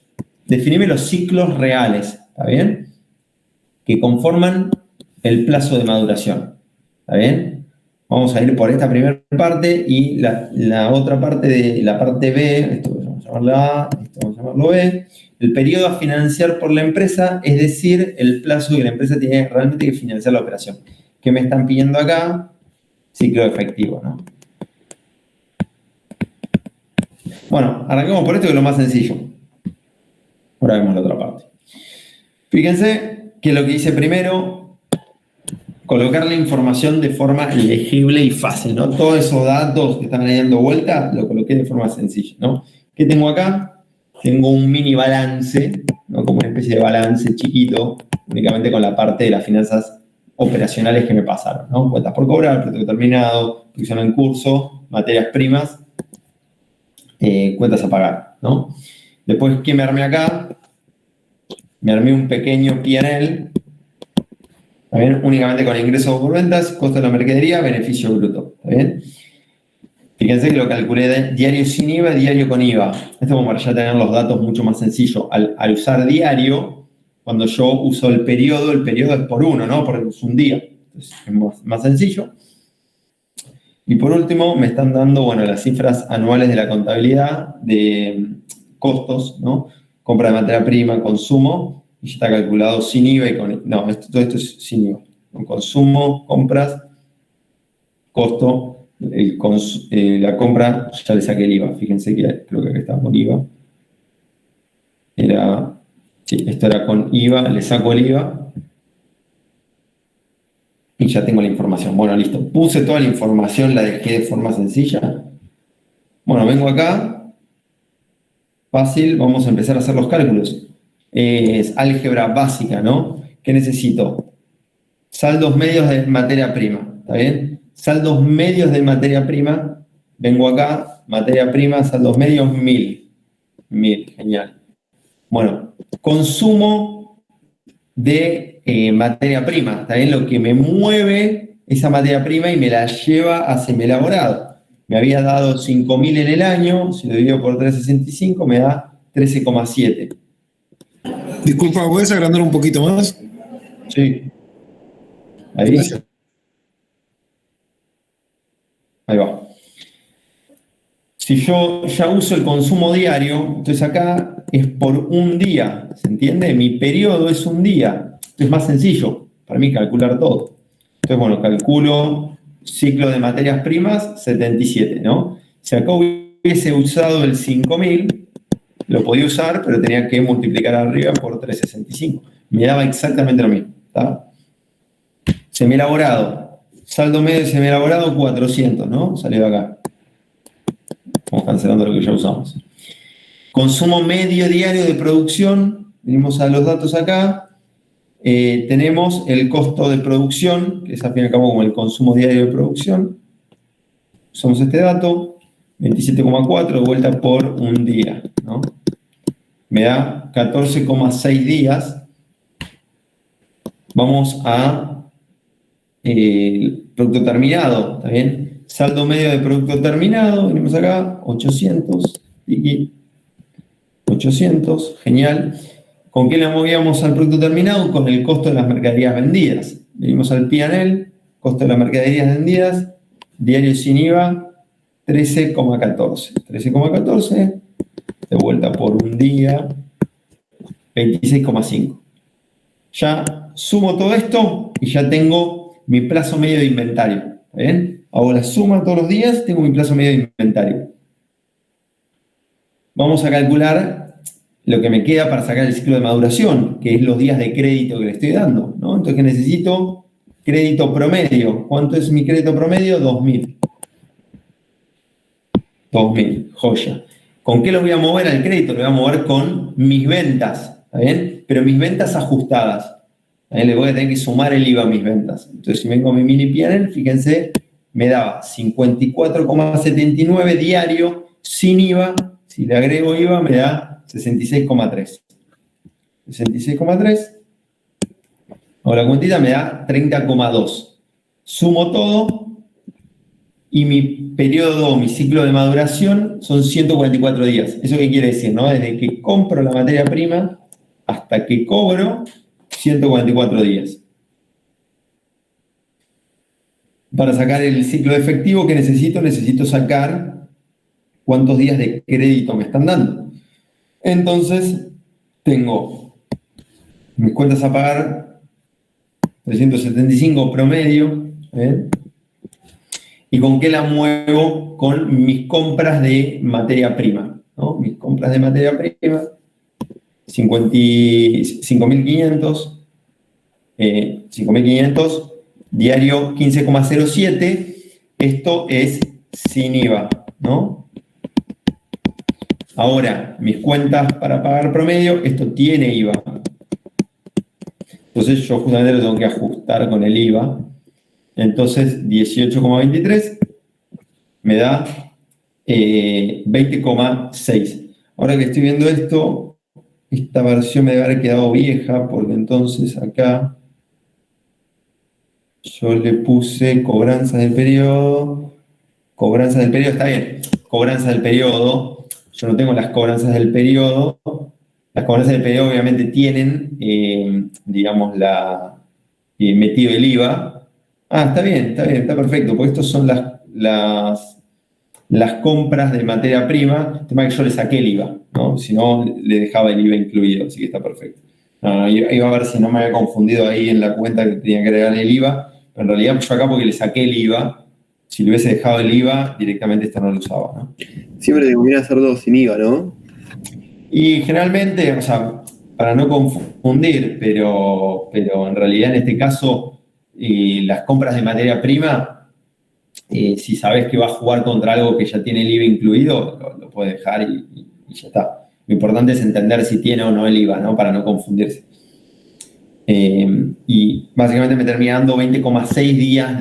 definime los ciclos reales, ¿está bien? Que conforman el plazo de maduración, ¿está bien? Vamos a ir por esta primera parte y la otra parte de la parte B, esto vamos a llamarlo A, esto vamos a llamarlo B. El periodo a financiar por la empresa, es decir, el plazo que la empresa tiene realmente que financiar la operación. ¿Qué me están pidiendo acá? Ciclo efectivo, ¿no? Bueno, arranquemos por esto que es lo más sencillo. Ahora vemos la otra parte. Fíjense que lo que hice primero, colocar la información de forma legible y fácil, ¿no? Todos esos datos que están ahí dando vuelta, lo coloqué de forma sencilla, ¿no? ¿Qué tengo acá? Tengo un mini balance, ¿no? Como una especie de balance chiquito, únicamente con la parte de las finanzas operacionales que me pasaron, ¿no? Cuentas por cobrar, producto terminado, producción en curso, materias primas, cuentas a pagar, ¿no? Después, ¿qué me armé acá? Me armé un pequeño P&L, ¿está bien? Únicamente con ingresos por ventas, costo de la mercadería, beneficio bruto, ¿está bien? Fíjense que lo calculé diario sin IVA, diario con IVA. Esto como para ya tener los datos mucho más sencillo. Al usar diario, cuando yo uso el periodo es por 1, ¿no? Porque es un día. Entonces es más sencillo. Y por último, me están dando, bueno, las cifras anuales de la contabilidad de costos, ¿no? Compra de materia prima, consumo, y ya está calculado sin IVA y con... No, todo esto es sin IVA. Con consumo, compras, costo, la compra, ya le saqué el IVA. Fíjense que creo que acá estaba con IVA. Sí, esto era con IVA, le saco el IVA. Y ya tengo la información. Bueno, listo. Puse toda la información, la dejé de forma sencilla. Bueno, vengo acá. Fácil, vamos a empezar a hacer los cálculos. Es álgebra básica, ¿no? ¿Qué necesito? Saldos medios de materia prima, ¿está bien? Saldos medios de materia prima. Vengo acá, materia prima, saldos medios, 1000. 1000, genial. Bueno, consumo de materia prima, ¿está bien? Lo que me mueve esa materia prima y me la lleva a semi-elaborado. Me había dado 5.000 en el año, si lo divido por 365 me da 13,7. Disculpa, ¿puedes agrandar un poquito más? Sí. Ahí. Gracias. Ahí va. Si yo ya uso el consumo diario, entonces acá es por un día, ¿se entiende? Mi periodo es un día. Entonces es más sencillo para mí calcular todo. Entonces, bueno, calculo ciclo de materias primas 77, ¿no? Si acá hubiese usado el 5000, lo podía usar, pero tenía que multiplicar arriba por 365. Me daba exactamente lo mismo, ¿está? Semielaborado. Saldo medio de semielaborado 400, ¿no? Salió acá. Vamos cancelando lo que ya usamos. Consumo medio diario de producción. Venimos a los datos acá. Tenemos el costo de producción, que es al fin y al cabo como el consumo diario de producción. Usamos este dato. 27,4 de vuelta por un día, ¿no? Me da 14,6 días. Vamos a el producto terminado, ¿está bien? Saldo medio de producto terminado, venimos acá, 800, y 800, genial. ¿Con qué le movíamos al producto terminado? Con el costo de las mercaderías vendidas. Venimos al P&L, costo de las mercaderías vendidas, diario sin IVA, 13,14. 13,14, de vuelta por un día, 26,5. Ya sumo todo esto y ya tengo mi plazo medio de inventario. ¿Está bien? Hago la suma todos los días, tengo mi plazo medio de inventario. Vamos a calcular lo que me queda para sacar el ciclo de maduración, que es los días de crédito que le estoy dando, ¿no? Entonces, ¿qué necesito? Crédito promedio. ¿Cuánto es mi crédito promedio? 2000. 2000, joya. ¿Con qué lo voy a mover al crédito? Lo voy a mover con mis ventas, ¿está bien? Pero mis ventas ajustadas. Le voy a tener que sumar el IVA a mis ventas. Entonces, si vengo a mi mini P&L, fíjense, me daba 54,79 diario sin IVA. Si le agrego IVA, me da 66,3. 66,3. Ahora la cuentita me da 30,2. Sumo todo y mi periodo, mi ciclo de maduración son 144 días. ¿Eso qué quiere decir, no? Desde que compro la materia prima hasta que cobro, 144 días. Para sacar el ciclo de efectivo, ¿qué necesito? Necesito sacar cuántos días de crédito me están dando. Entonces, tengo mis cuentas a pagar, 375 promedio, ¿eh? ¿Y con qué la muevo? Con mis compras de materia prima, ¿no? Mis compras de materia prima, 5.500, 5.500, diario 15,07, esto es sin IVA, ¿no? Ahora, mis cuentas para pagar promedio, esto tiene IVA. Entonces yo justamente lo tengo que ajustar con el IVA. Entonces 18,23 me da 20,6. Ahora que estoy viendo esto, esta versión me debe haber quedado vieja, porque entonces acá yo le puse cobranza del periodo. Cobranza del periodo, está bien. Cobranza del periodo. Yo no tengo las cobranzas del periodo. Las cobranzas del periodo obviamente tienen, digamos, metido el IVA. Ah, está bien, está perfecto, porque estos son las compras de materia prima. El tema es que yo le saqué el IVA, ¿no? Si no, le dejaba el IVA incluido, así que está perfecto. No, iba a ver si no me había confundido ahí en la cuenta que tenía que agregar el IVA, pero en realidad yo acá porque le saqué el IVA, si le hubiese dejado el IVA, directamente esto no lo usaba, ¿no? Siempre te conviene hacer dos sin IVA, ¿no? Y generalmente, o sea, para no confundir, pero en realidad en este caso, las compras de materia prima, si sabes que va a jugar contra algo que ya tiene el IVA incluido, lo puedes dejar y ya está. Lo importante es entender si tiene o no el IVA, ¿no? Para no confundirse. Y básicamente me termina dando 20,6 días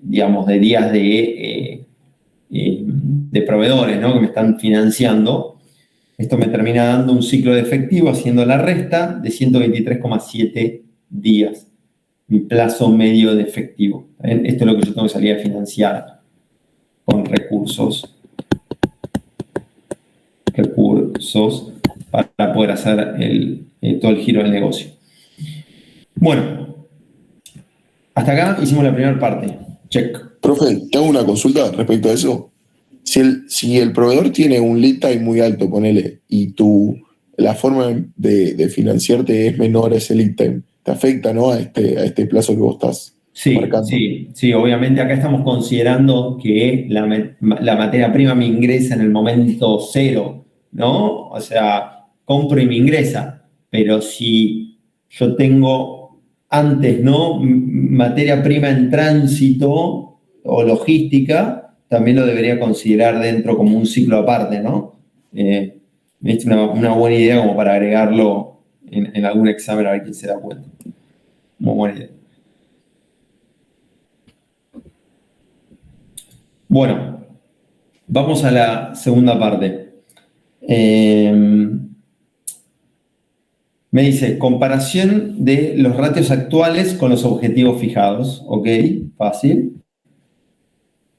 digamos, de días de proveedores, ¿no? Que me están financiando. Esto me termina dando un ciclo de efectivo, haciendo la resta, de 123,7 días. Mi plazo medio de efectivo. Esto es lo que yo tengo que salir a financiar con recursos para poder hacer todo el giro del negocio. Bueno, hasta acá hicimos la primera parte. Check. Profe, te hago una consulta respecto a eso. Si el proveedor tiene un lead time muy alto, ponele, y la forma de financiarte es menor a ese lead time, te afecta, ¿no? a este plazo que vos estás marcando. Sí, obviamente acá estamos considerando que la materia prima me ingresa en el momento cero, ¿no? O sea, compro y me ingresa, pero si yo tengo antes, ¿no? Materia prima en tránsito o logística, también lo debería considerar dentro como un ciclo aparte, ¿no? Es una buena idea como para agregarlo en algún examen a ver quién se da cuenta. Muy buena idea. Bueno, vamos a la segunda parte. Me dice, comparación de los ratios actuales con los objetivos fijados. Ok, fácil.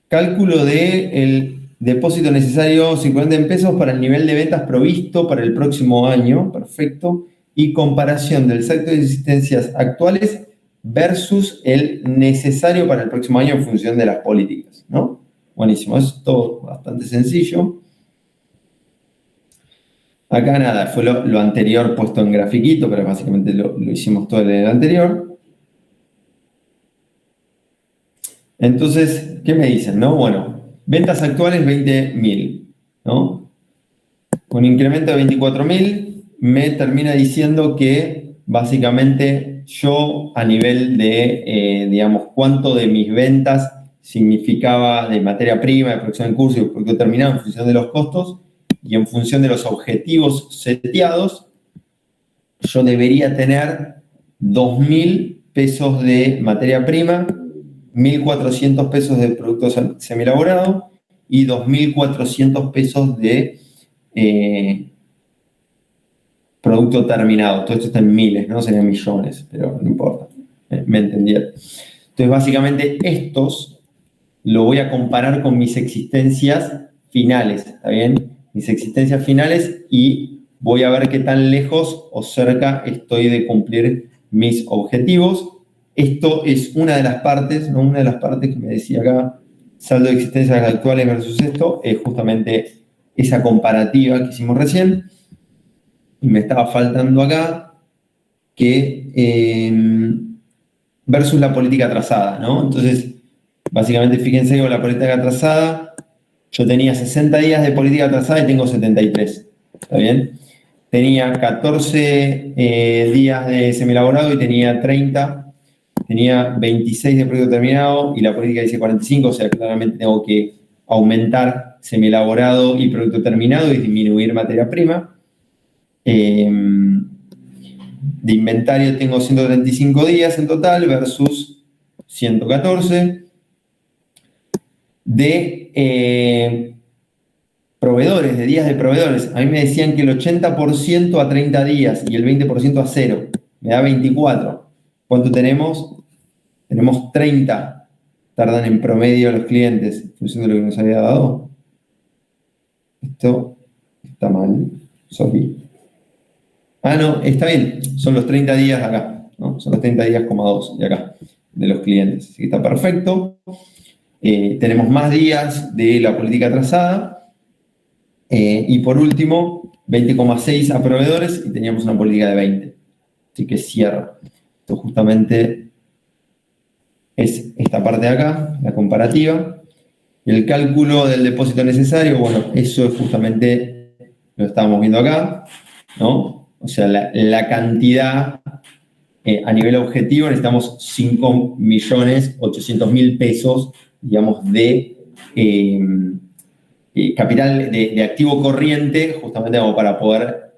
Cálculo del depósito necesario 50 en pesos para el nivel de ventas provisto para el próximo año. Perfecto. Y comparación del saldo de existencias actuales versus el necesario para el próximo año en función de las políticas, ¿no? Buenísimo, es todo bastante sencillo. Acá nada, fue lo anterior puesto en grafiquito, pero básicamente lo hicimos todo en el anterior. Entonces, ¿qué me dicen, no? Bueno, ventas actuales 20.000, ¿no? Con incremento de 24.000 me termina diciendo que básicamente yo a nivel de, digamos, cuánto de mis ventas significaba de materia prima, de producción en curso y de producto terminado en función de los costos y en función de los objetivos seteados, yo debería tener 2.000 pesos de materia prima, 1.400 pesos de producto semielaborado y 2.400 pesos de producto terminado. Todo esto está en miles, ¿no? Serían millones, pero no importa. Me entendieron. Entonces, básicamente, estos lo voy a comparar con mis existencias finales, ¿está bien? Mis existencias finales y voy a ver qué tan lejos o cerca estoy de cumplir mis objetivos. Esto es una de las partes, ¿no? Una de las partes que me decía acá, saldo de existencias actuales versus esto, es justamente esa comparativa que hicimos recién. Y me estaba faltando acá que versus la política trazada, ¿no? Entonces, básicamente, fíjense que con la política trazada, yo tenía 60 días de política trazada y tengo 73, ¿está bien? Tenía 14 días de semielaborado y tenía 30. Tenía 26 de producto terminado y la política dice 45, o sea, claramente tengo que aumentar semielaborado y producto terminado y disminuir materia prima. De inventario tengo 135 días en total versus 114. De proveedores, de días de proveedores, a mí me decían que el 80% a 30 días y el 20% a 0. Me da 24. ¿Cuánto tenemos? Tenemos 30. Tardan en promedio los clientes, en función de lo que nos había dado. Esto está mal. Sorry. Ah, no, está bien. Son los 30 días de acá, ¿no? Son los 30 días, 2 de acá, de los clientes. Así que está perfecto. Tenemos más días de la política trazada. Y por último, 20,6 a proveedores y teníamos una política de 20. Así que cierra. Esto justamente es esta parte de acá, la comparativa. El cálculo del depósito necesario, bueno, eso es justamente lo estábamos viendo acá, ¿no? O sea, la cantidad a nivel objetivo necesitamos 5.800.000 pesos, digamos, de capital de activo corriente, justamente como para poder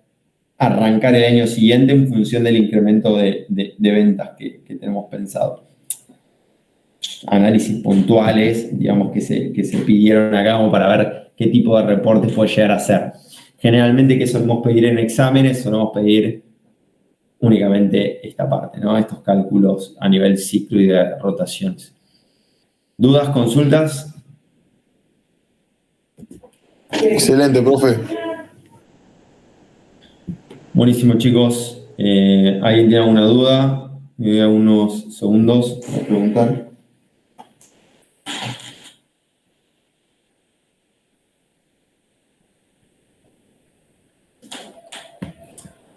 arrancar el año siguiente en función del incremento de ventas que tenemos pensado. Análisis puntuales, digamos, que se pidieron acá como para ver qué tipo de reportes puede llegar a ser. Generalmente, ¿qué solemos pedir en exámenes? Solemos pedir únicamente esta parte, ¿no? Estos cálculos a nivel ciclo y de rotaciones. ¿Dudas, consultas? Excelente, profe. Buenísimo, chicos. ¿Alguien tiene alguna duda? Me voy a unos segundos para preguntar.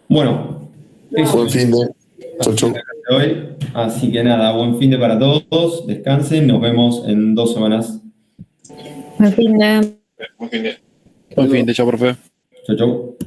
Bueno, eso Buen fin de. Chau, chau. de hoy. Así que nada, buen fin de para todos. Descansen, nos vemos en 2 semanas. Buen fin de. Buen fin de, chao, profe. Chau, chau.